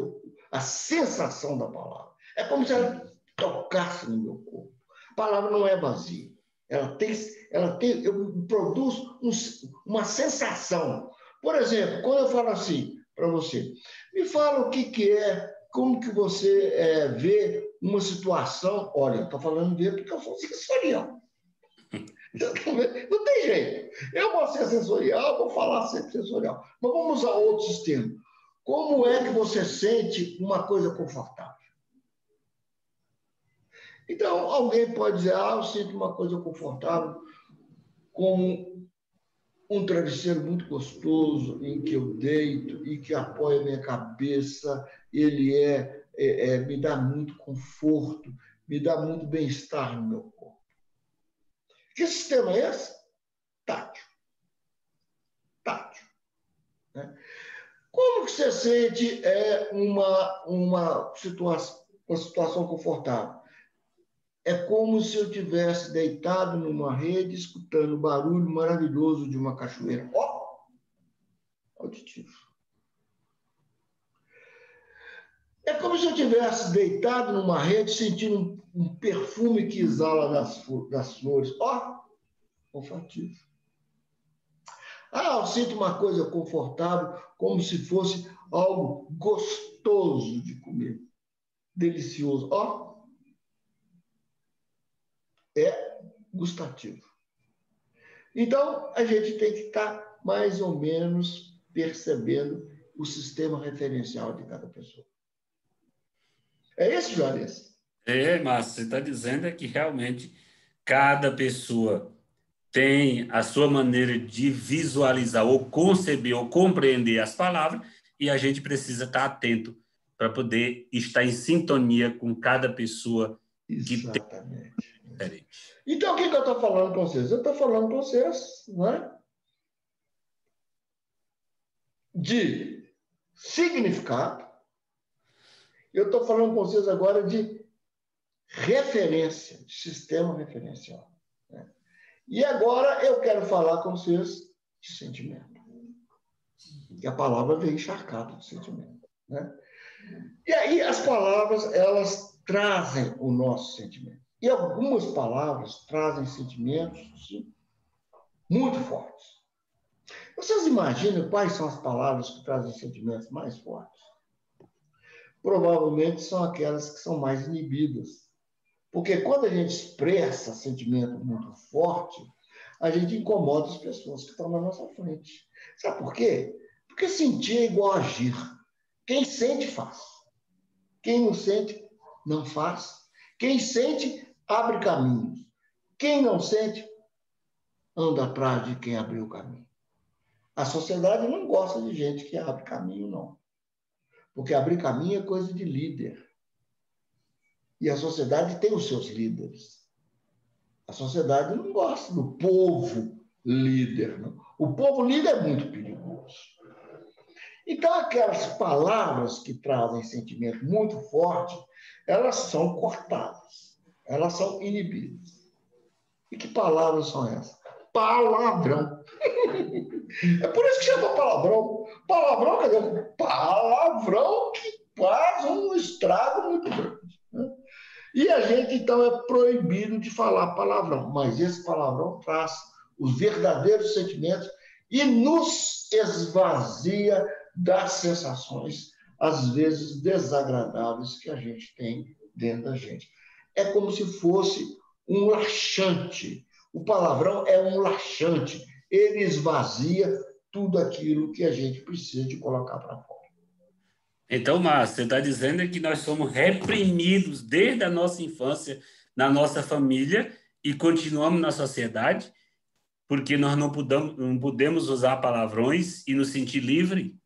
a sensação da palavra. É como se ela tocasse no meu corpo. A palavra não é vazia. Eu produzo uma sensação. Por exemplo, quando eu falo assim para você, me fala o que é, como que você vê uma situação. Olha, eu estou falando ver porque eu sou sensorial. Não tem jeito. Eu vou ser sensorial, vou falar sempre sensorial. Mas vamos usar outro sistema. Como é que você sente uma coisa confortável? Então, alguém pode dizer, eu sinto uma coisa confortável como um travesseiro muito gostoso em que eu deito e que apoia a minha cabeça, ele me dá muito conforto, me dá muito bem-estar no meu corpo. Que sistema é esse? Tátil. Tátil. Né? Como que você sente uma situação confortável? É como se eu tivesse deitado numa rede, escutando o barulho maravilhoso de uma cachoeira. Auditivo. É como se eu tivesse deitado numa rede, sentindo um perfume que exala das flores. Olfativo. Eu sinto uma coisa confortável, como se fosse algo gostoso de comer. Delicioso. É gustativo. Então, a gente tem que estar mais ou menos percebendo o sistema referencial de cada pessoa. É isso, Juarez? Márcio, você está dizendo que realmente cada pessoa tem a sua maneira de visualizar ou conceber ou compreender as palavras e a gente precisa estar atento para poder estar em sintonia com cada pessoa que tem diferente. Então, o que eu estou falando com vocês? Eu estou falando com vocês, né, de significado. Eu estou falando com vocês agora de referência, de sistema referencial. Né? E agora eu quero falar com vocês de sentimento. E a palavra veio encharcada de sentimento. Né? E aí as palavras, elas trazem o nosso sentimento. E algumas palavras trazem sentimentos sim, muito fortes. Vocês imaginam quais são as palavras que trazem sentimentos mais fortes? Provavelmente são aquelas que são mais inibidas. Porque quando a gente expressa sentimento muito forte, a gente incomoda as pessoas que estão na nossa frente. Sabe por quê? Porque sentir é igual a agir. Quem sente, faz. Quem não sente, não faz. Quem sente, abre caminhos. Quem não sente, anda atrás de quem abriu o caminho. A sociedade não gosta de gente que abre caminho, não. Porque abrir caminho é coisa de líder. E a sociedade tem os seus líderes. A sociedade não gosta do povo líder, não. O povo líder é muito perigoso. Então, aquelas palavras que trazem sentimento muito forte, elas são cortadas, elas são inibidas. E que palavras são essas? Palavrão. É por isso que chama palavrão. Palavrão, quer dizer, palavrão que faz um estrago muito grande. Né? E a gente, então, é proibido de falar palavrão. Mas esse palavrão traz os verdadeiros sentimentos e nos esvazia das sensações, às vezes desagradáveis, que a gente tem dentro da gente. É como se fosse um laxante. O palavrão é um laxante. Ele esvazia tudo aquilo que a gente precisa de colocar para fora. Então, Márcio, você está dizendo que nós somos reprimidos desde a nossa infância, na nossa família, e continuamos na sociedade, porque nós não podemos usar palavrões e nos sentir livre?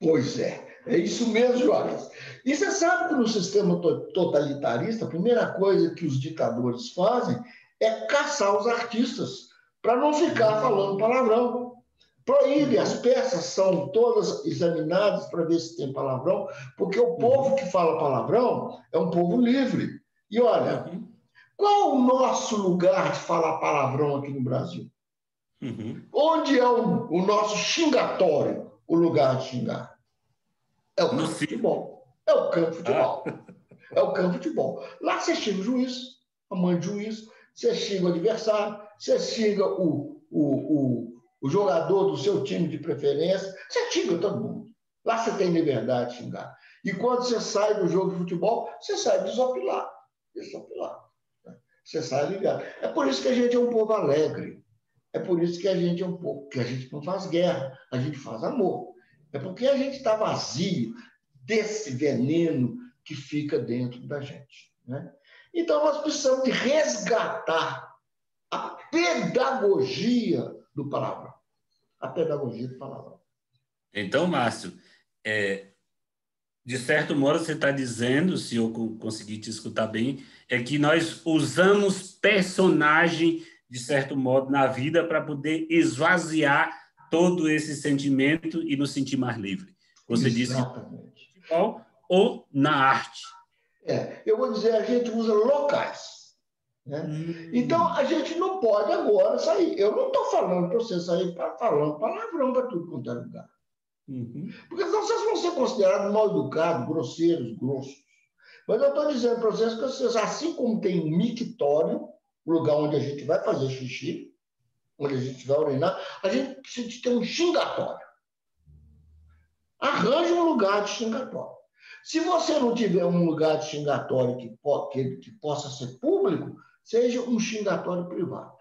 Pois é isso mesmo, Joás. E você sabe que no sistema totalitarista, a primeira coisa que os ditadores fazem é caçar os artistas, para não ficar falando palavrão. Proíbe, as peças são todas examinadas para ver se tem palavrão, porque o povo que fala palavrão é um povo livre. E olha, qual é o nosso lugar de falar palavrão aqui no Brasil? Onde é o nosso xingatório, o lugar de xingar? É o campo de futebol. É o campo de futebol. É o campo de futebol. Lá você xinga o juiz, a mãe de juiz, você xinga o adversário, você xinga o jogador do seu time de preferência, você xinga todo mundo. Lá você tem liberdade de xingar. E quando você sai do jogo de futebol, você sai desopilado. Você sai ligado. É por isso que a gente é um povo alegre. É por isso que a gente é um povo, que a gente não faz guerra, a gente faz amor. É porque a gente está vazio desse veneno que fica dentro da gente. Né? Então, nós precisamos de resgatar a pedagogia do palavrão. A pedagogia do palavrão. Então, Márcio, de certo modo você está dizendo, se eu conseguir te escutar bem, é que nós usamos personagem, de certo modo, na vida para poder esvaziar todo esse sentimento e nos sentir mais livre. Você Exatamente. Disse futebol ou na arte. Eu vou dizer, a gente usa locais. Né? Então, a gente não pode agora sair. Eu não estou falando para você sair falando palavrão para tudo quanto é lugar. Porque senão vocês vão ser considerados mal educados, grosseiros, grossos. Mas eu estou dizendo para vocês que vocês, assim como tem um mictório, o lugar onde a gente vai fazer xixi, onde a gente vai urinar, a gente precisa de ter um xingatório. Arranje um lugar de xingatório. Se você não tiver um lugar de xingatório que possa ser público, seja um xingatório privado.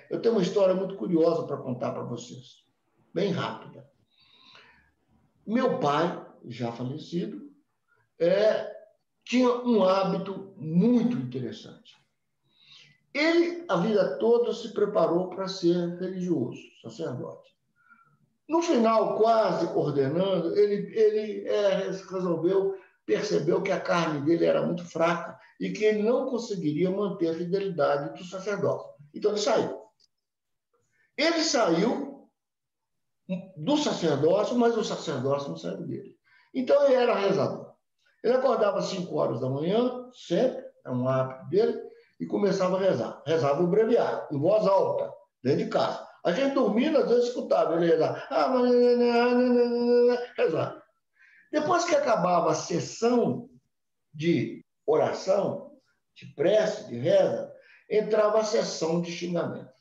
Eu tenho uma história muito curiosa para contar para vocês, bem rápida. Meu pai, já falecido, tinha um hábito muito interessante. Ele, a vida toda, se preparou para ser religioso, sacerdote. No final, quase ordenando, ele percebeu que a carne dele era muito fraca e que ele não conseguiria manter a fidelidade do sacerdócio. Então, ele saiu. Ele saiu do sacerdócio, mas o sacerdócio não saiu dele. Então, ele era rezador. Ele acordava às 5 horas da manhã, sempre, é um hábito dele, e começava a rezar. Rezava o breviário, em voz alta, dentro de casa. A gente dormindo, às vezes escutava ele rezar. Rezar. Depois que acabava a sessão de oração, de prece, de reza, entrava a sessão de xingamento.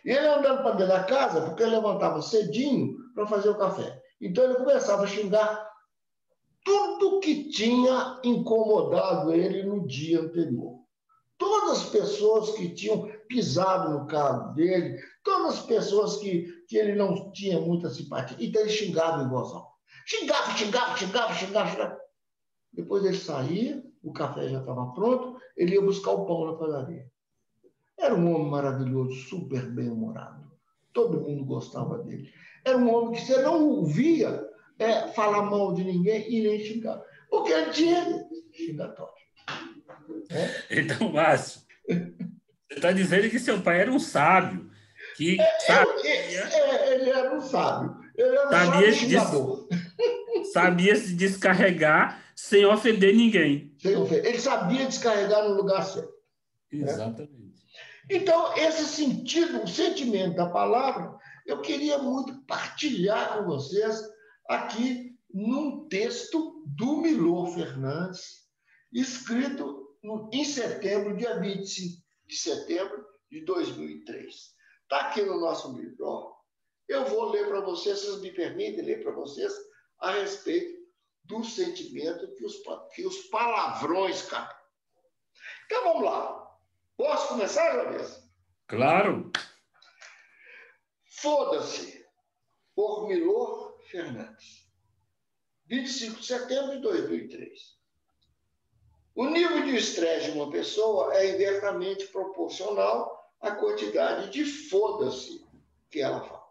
E ele andando para dentro da casa, porque ele levantava cedinho para fazer o café. Então ele começava a xingar tudo que tinha incomodado ele no dia anterior. Todas as pessoas que tinham pisado no carro dele, todas as pessoas que que ele não tinha muita simpatia. Então ele xingava em voz alta. Xingava. Depois ele saía, o café já estava pronto, ele ia buscar o pão na padaria. Era um homem maravilhoso, super bem-humorado. Todo mundo gostava dele. Era um homem que você não ouvia falar mal de ninguém e nem xingar. Porque ele tinha xingatório. Então, Márcio, você está dizendo que seu pai era um sábio, que ele era um sábio. Ele era um sábio xingador. Sabia se descarregar sem ofender ninguém. Ele sabia descarregar no lugar certo. Exatamente. Né? Então, esse sentido, o sentimento da palavra, eu queria muito partilhar com vocês aqui num texto do Milor Fernandes, escrito em setembro, dia 25 de setembro de 2003. Está aqui no nosso livro. Ó. Eu vou ler para vocês, vocês me permitem ler para vocês a respeito do sentimento que os palavrões captam. Então, vamos lá. Posso começar, Jones? Claro. Foda-se, por Milor Fernandes. 25 de setembro de 2003. O nível de estresse de uma pessoa é inversamente proporcional à quantidade de foda-se que ela fala.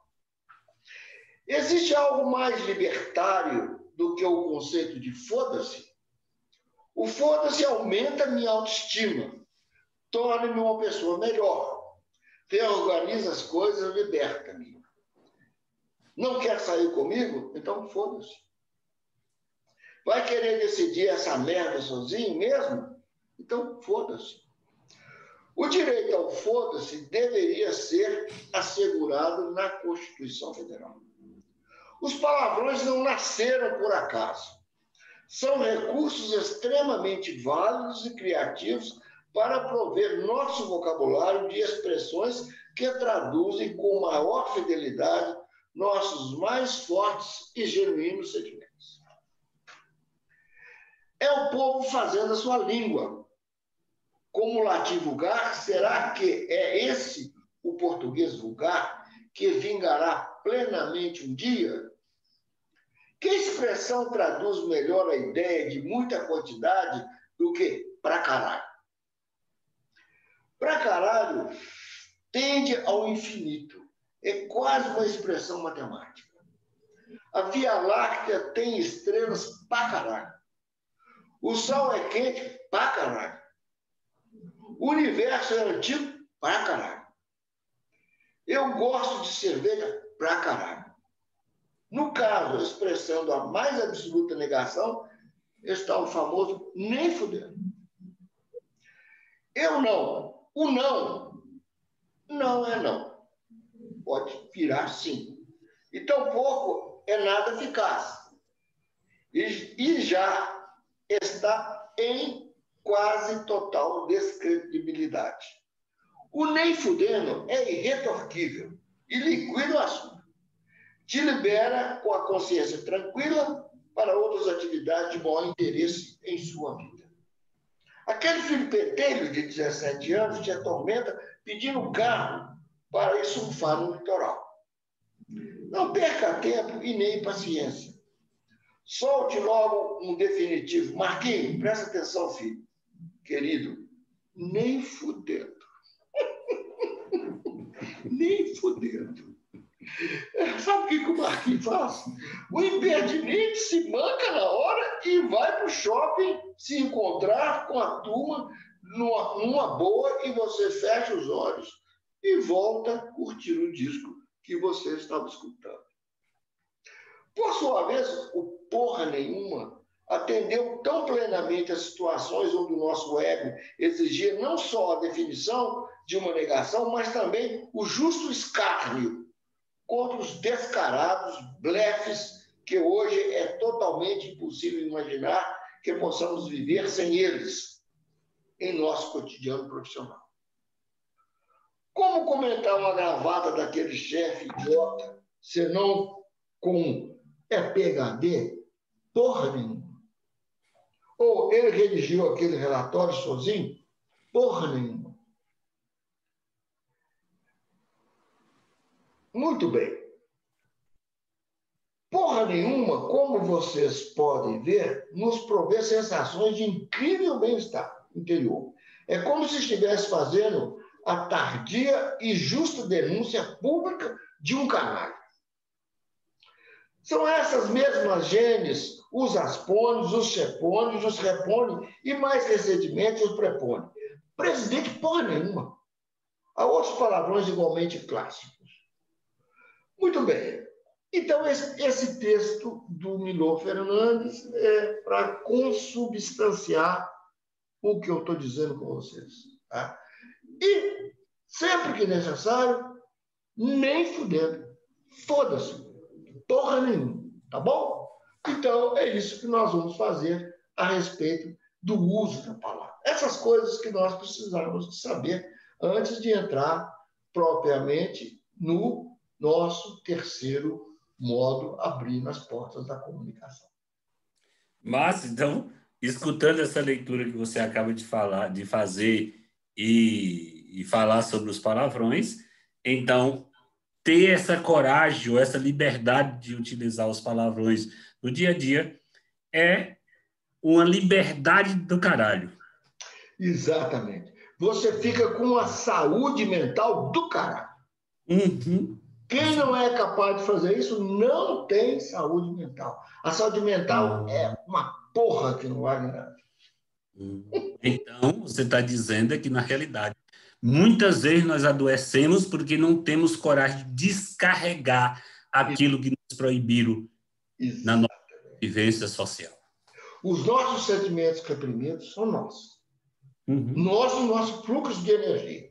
Existe algo mais libertário do que o conceito de foda-se? O foda-se aumenta minha autoestima, torna-me uma pessoa melhor, reorganiza as coisas, liberta-me. Não quer sair comigo? Então foda-se. Vai querer decidir essa merda sozinho mesmo? Então foda-se. O direito ao foda-se deveria ser assegurado na Constituição Federal. Os palavrões não nasceram por acaso. São recursos extremamente válidos e criativos para prover nosso vocabulário de expressões que traduzem com maior fidelidade nossos mais fortes e genuínos sentimentos. É o povo fazendo a sua língua. Como o latim vulgar, será que é esse o português vulgar que vingará plenamente um dia? Que expressão traduz melhor a ideia de muita quantidade do que pra caralho? Pra caralho tende ao infinito. É quase uma expressão matemática. A Via Láctea tem estrelas pra caralho. O Sol é quente pra caralho. O universo é antigo pra caralho. Eu gosto de cerveja pra caralho. No caso, expressando a mais absoluta negação, está o famoso nem fudendo. Eu não. O não. Não é não. Pode virar sim. E tampouco é nada eficaz. E já está em quase total descredibilidade. O nem fudendo é irretorquível e liquida o assunto. Te libera com a consciência tranquila para outras atividades de maior interesse em sua vida. Aquele filho pentelho de 17 anos te atormenta pedindo carro para ir surfar no litoral. Não perca tempo e nem paciência. Solte logo um definitivo. Marquinhos, presta atenção, filho. Querido, nem fudendo. Nem fudendo. Sabe o que o Marquinhos faz? O impertinente se manca na hora e vai para o shopping se encontrar com a turma numa boa e você fecha os olhos e volta a curtir o disco que você estava escutando. Por sua vez, o porra nenhuma atendeu tão plenamente as situações onde o nosso ego exigia não só a definição de uma negação, mas também o justo escárnio contra os descarados blefes que hoje é totalmente impossível imaginar que possamos viver sem eles em nosso cotidiano profissional. Como comentar uma gravata daquele chefe idiota, senão com PhD? Porra nenhuma. Ou ele redigiu aquele relatório sozinho? Porra nenhuma. Muito bem. porra nenhuma, como vocês podem ver, nos provê sensações de incrível bem-estar interior. É como se estivesse fazendo a tardia e justa denúncia pública de um canalha. São essas mesmas genes, os aspônios, os chepônios, os repônios e, mais recentemente, os prepônios. Presidente, porra nenhuma. Há outros palavrões igualmente clássicos. Muito bem. Então, esse texto do Milor Fernandes é para consubstanciar o que eu estou dizendo com vocês. Tá? E, sempre que necessário, nem fudendo. Foda-se. Porra nenhuma. Tá bom? Então, é isso que nós vamos fazer a respeito do uso da palavra. Essas coisas que nós precisamos saber antes de entrar propriamente no nosso terceiro modo, abrindo as portas da comunicação. Mas, então, escutando essa leitura que você acaba de falar, de fazer e falar sobre os palavrões, então, ter essa coragem ou essa liberdade de utilizar os palavrões no dia a dia é uma liberdade do caralho. Exatamente. Você fica com a saúde mental do caralho. Uhum. Quem não é capaz de fazer isso não tem saúde mental. A saúde mental é uma porra que não vale nada. Então, você está dizendo que, na realidade, muitas vezes nós adoecemos porque não temos coragem de descarregar aquilo que nos proibiram na nossa vivência social. Os nossos sentimentos reprimidos são nossos. Nosso fluxo de energia.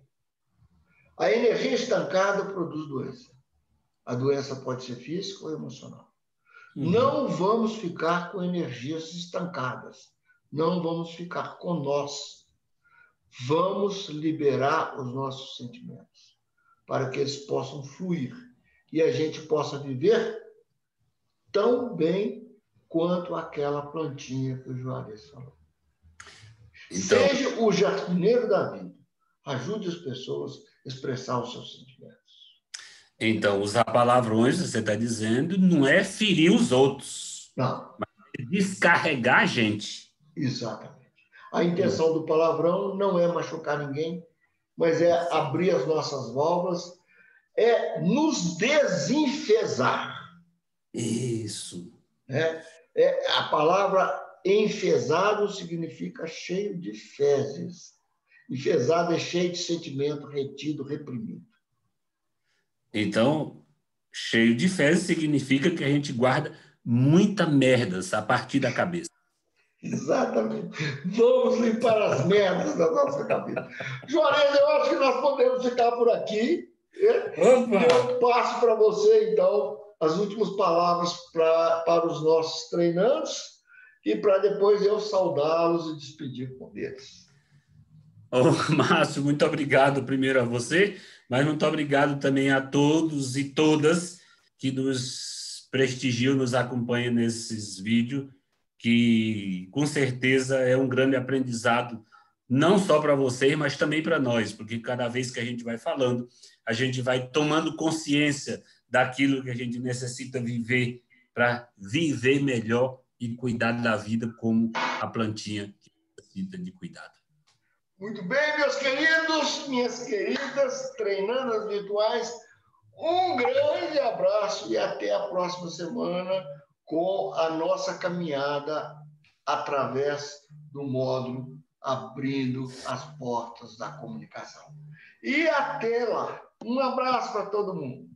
A energia estancada produz doença. A doença pode ser física ou emocional. Não vamos ficar com energias estancadas. Não vamos ficar com nós. Vamos liberar os nossos sentimentos para que eles possam fluir e a gente possa viver tão bem quanto aquela plantinha que o Juarez falou. Então, seja o jardineiro da vida. Ajude as pessoas a expressar os seus sentimentos. Então, usar palavrões, você está dizendo, não é ferir os outros. Não. Mas é descarregar a gente. Exatamente. A intenção do palavrão não é machucar ninguém, mas é abrir as nossas válvulas, é nos desenfesar. Isso. A palavra enfesado significa cheio de fezes. Enfesado é cheio de sentimento retido, reprimido. Então, cheio de fezes significa que a gente guarda muita merda a partir da cabeça. Exatamente. Vamos limpar as merdas da nossa cabeça. Juarez, eu acho que nós podemos ficar por aqui. Eu passo para você, então, as últimas palavras para os nossos treinandos e para depois eu saudá-los e despedir com eles. Márcio, muito obrigado primeiro a você, mas muito obrigado também a todos e todas que nos prestigiam, nos acompanham nesses vídeos, que com certeza é um grande aprendizado, não só para vocês, mas também para nós, porque cada vez que a gente vai falando, a gente vai tomando consciência daquilo que a gente necessita viver para viver melhor e cuidar da vida como a plantinha que necessita de cuidado. Muito bem, meus queridos, minhas queridas, treinadas virtuais, um grande abraço e até a próxima semana com a nossa caminhada através do módulo Abrindo as Portas da Comunicação. E até lá. Um abraço para todo mundo.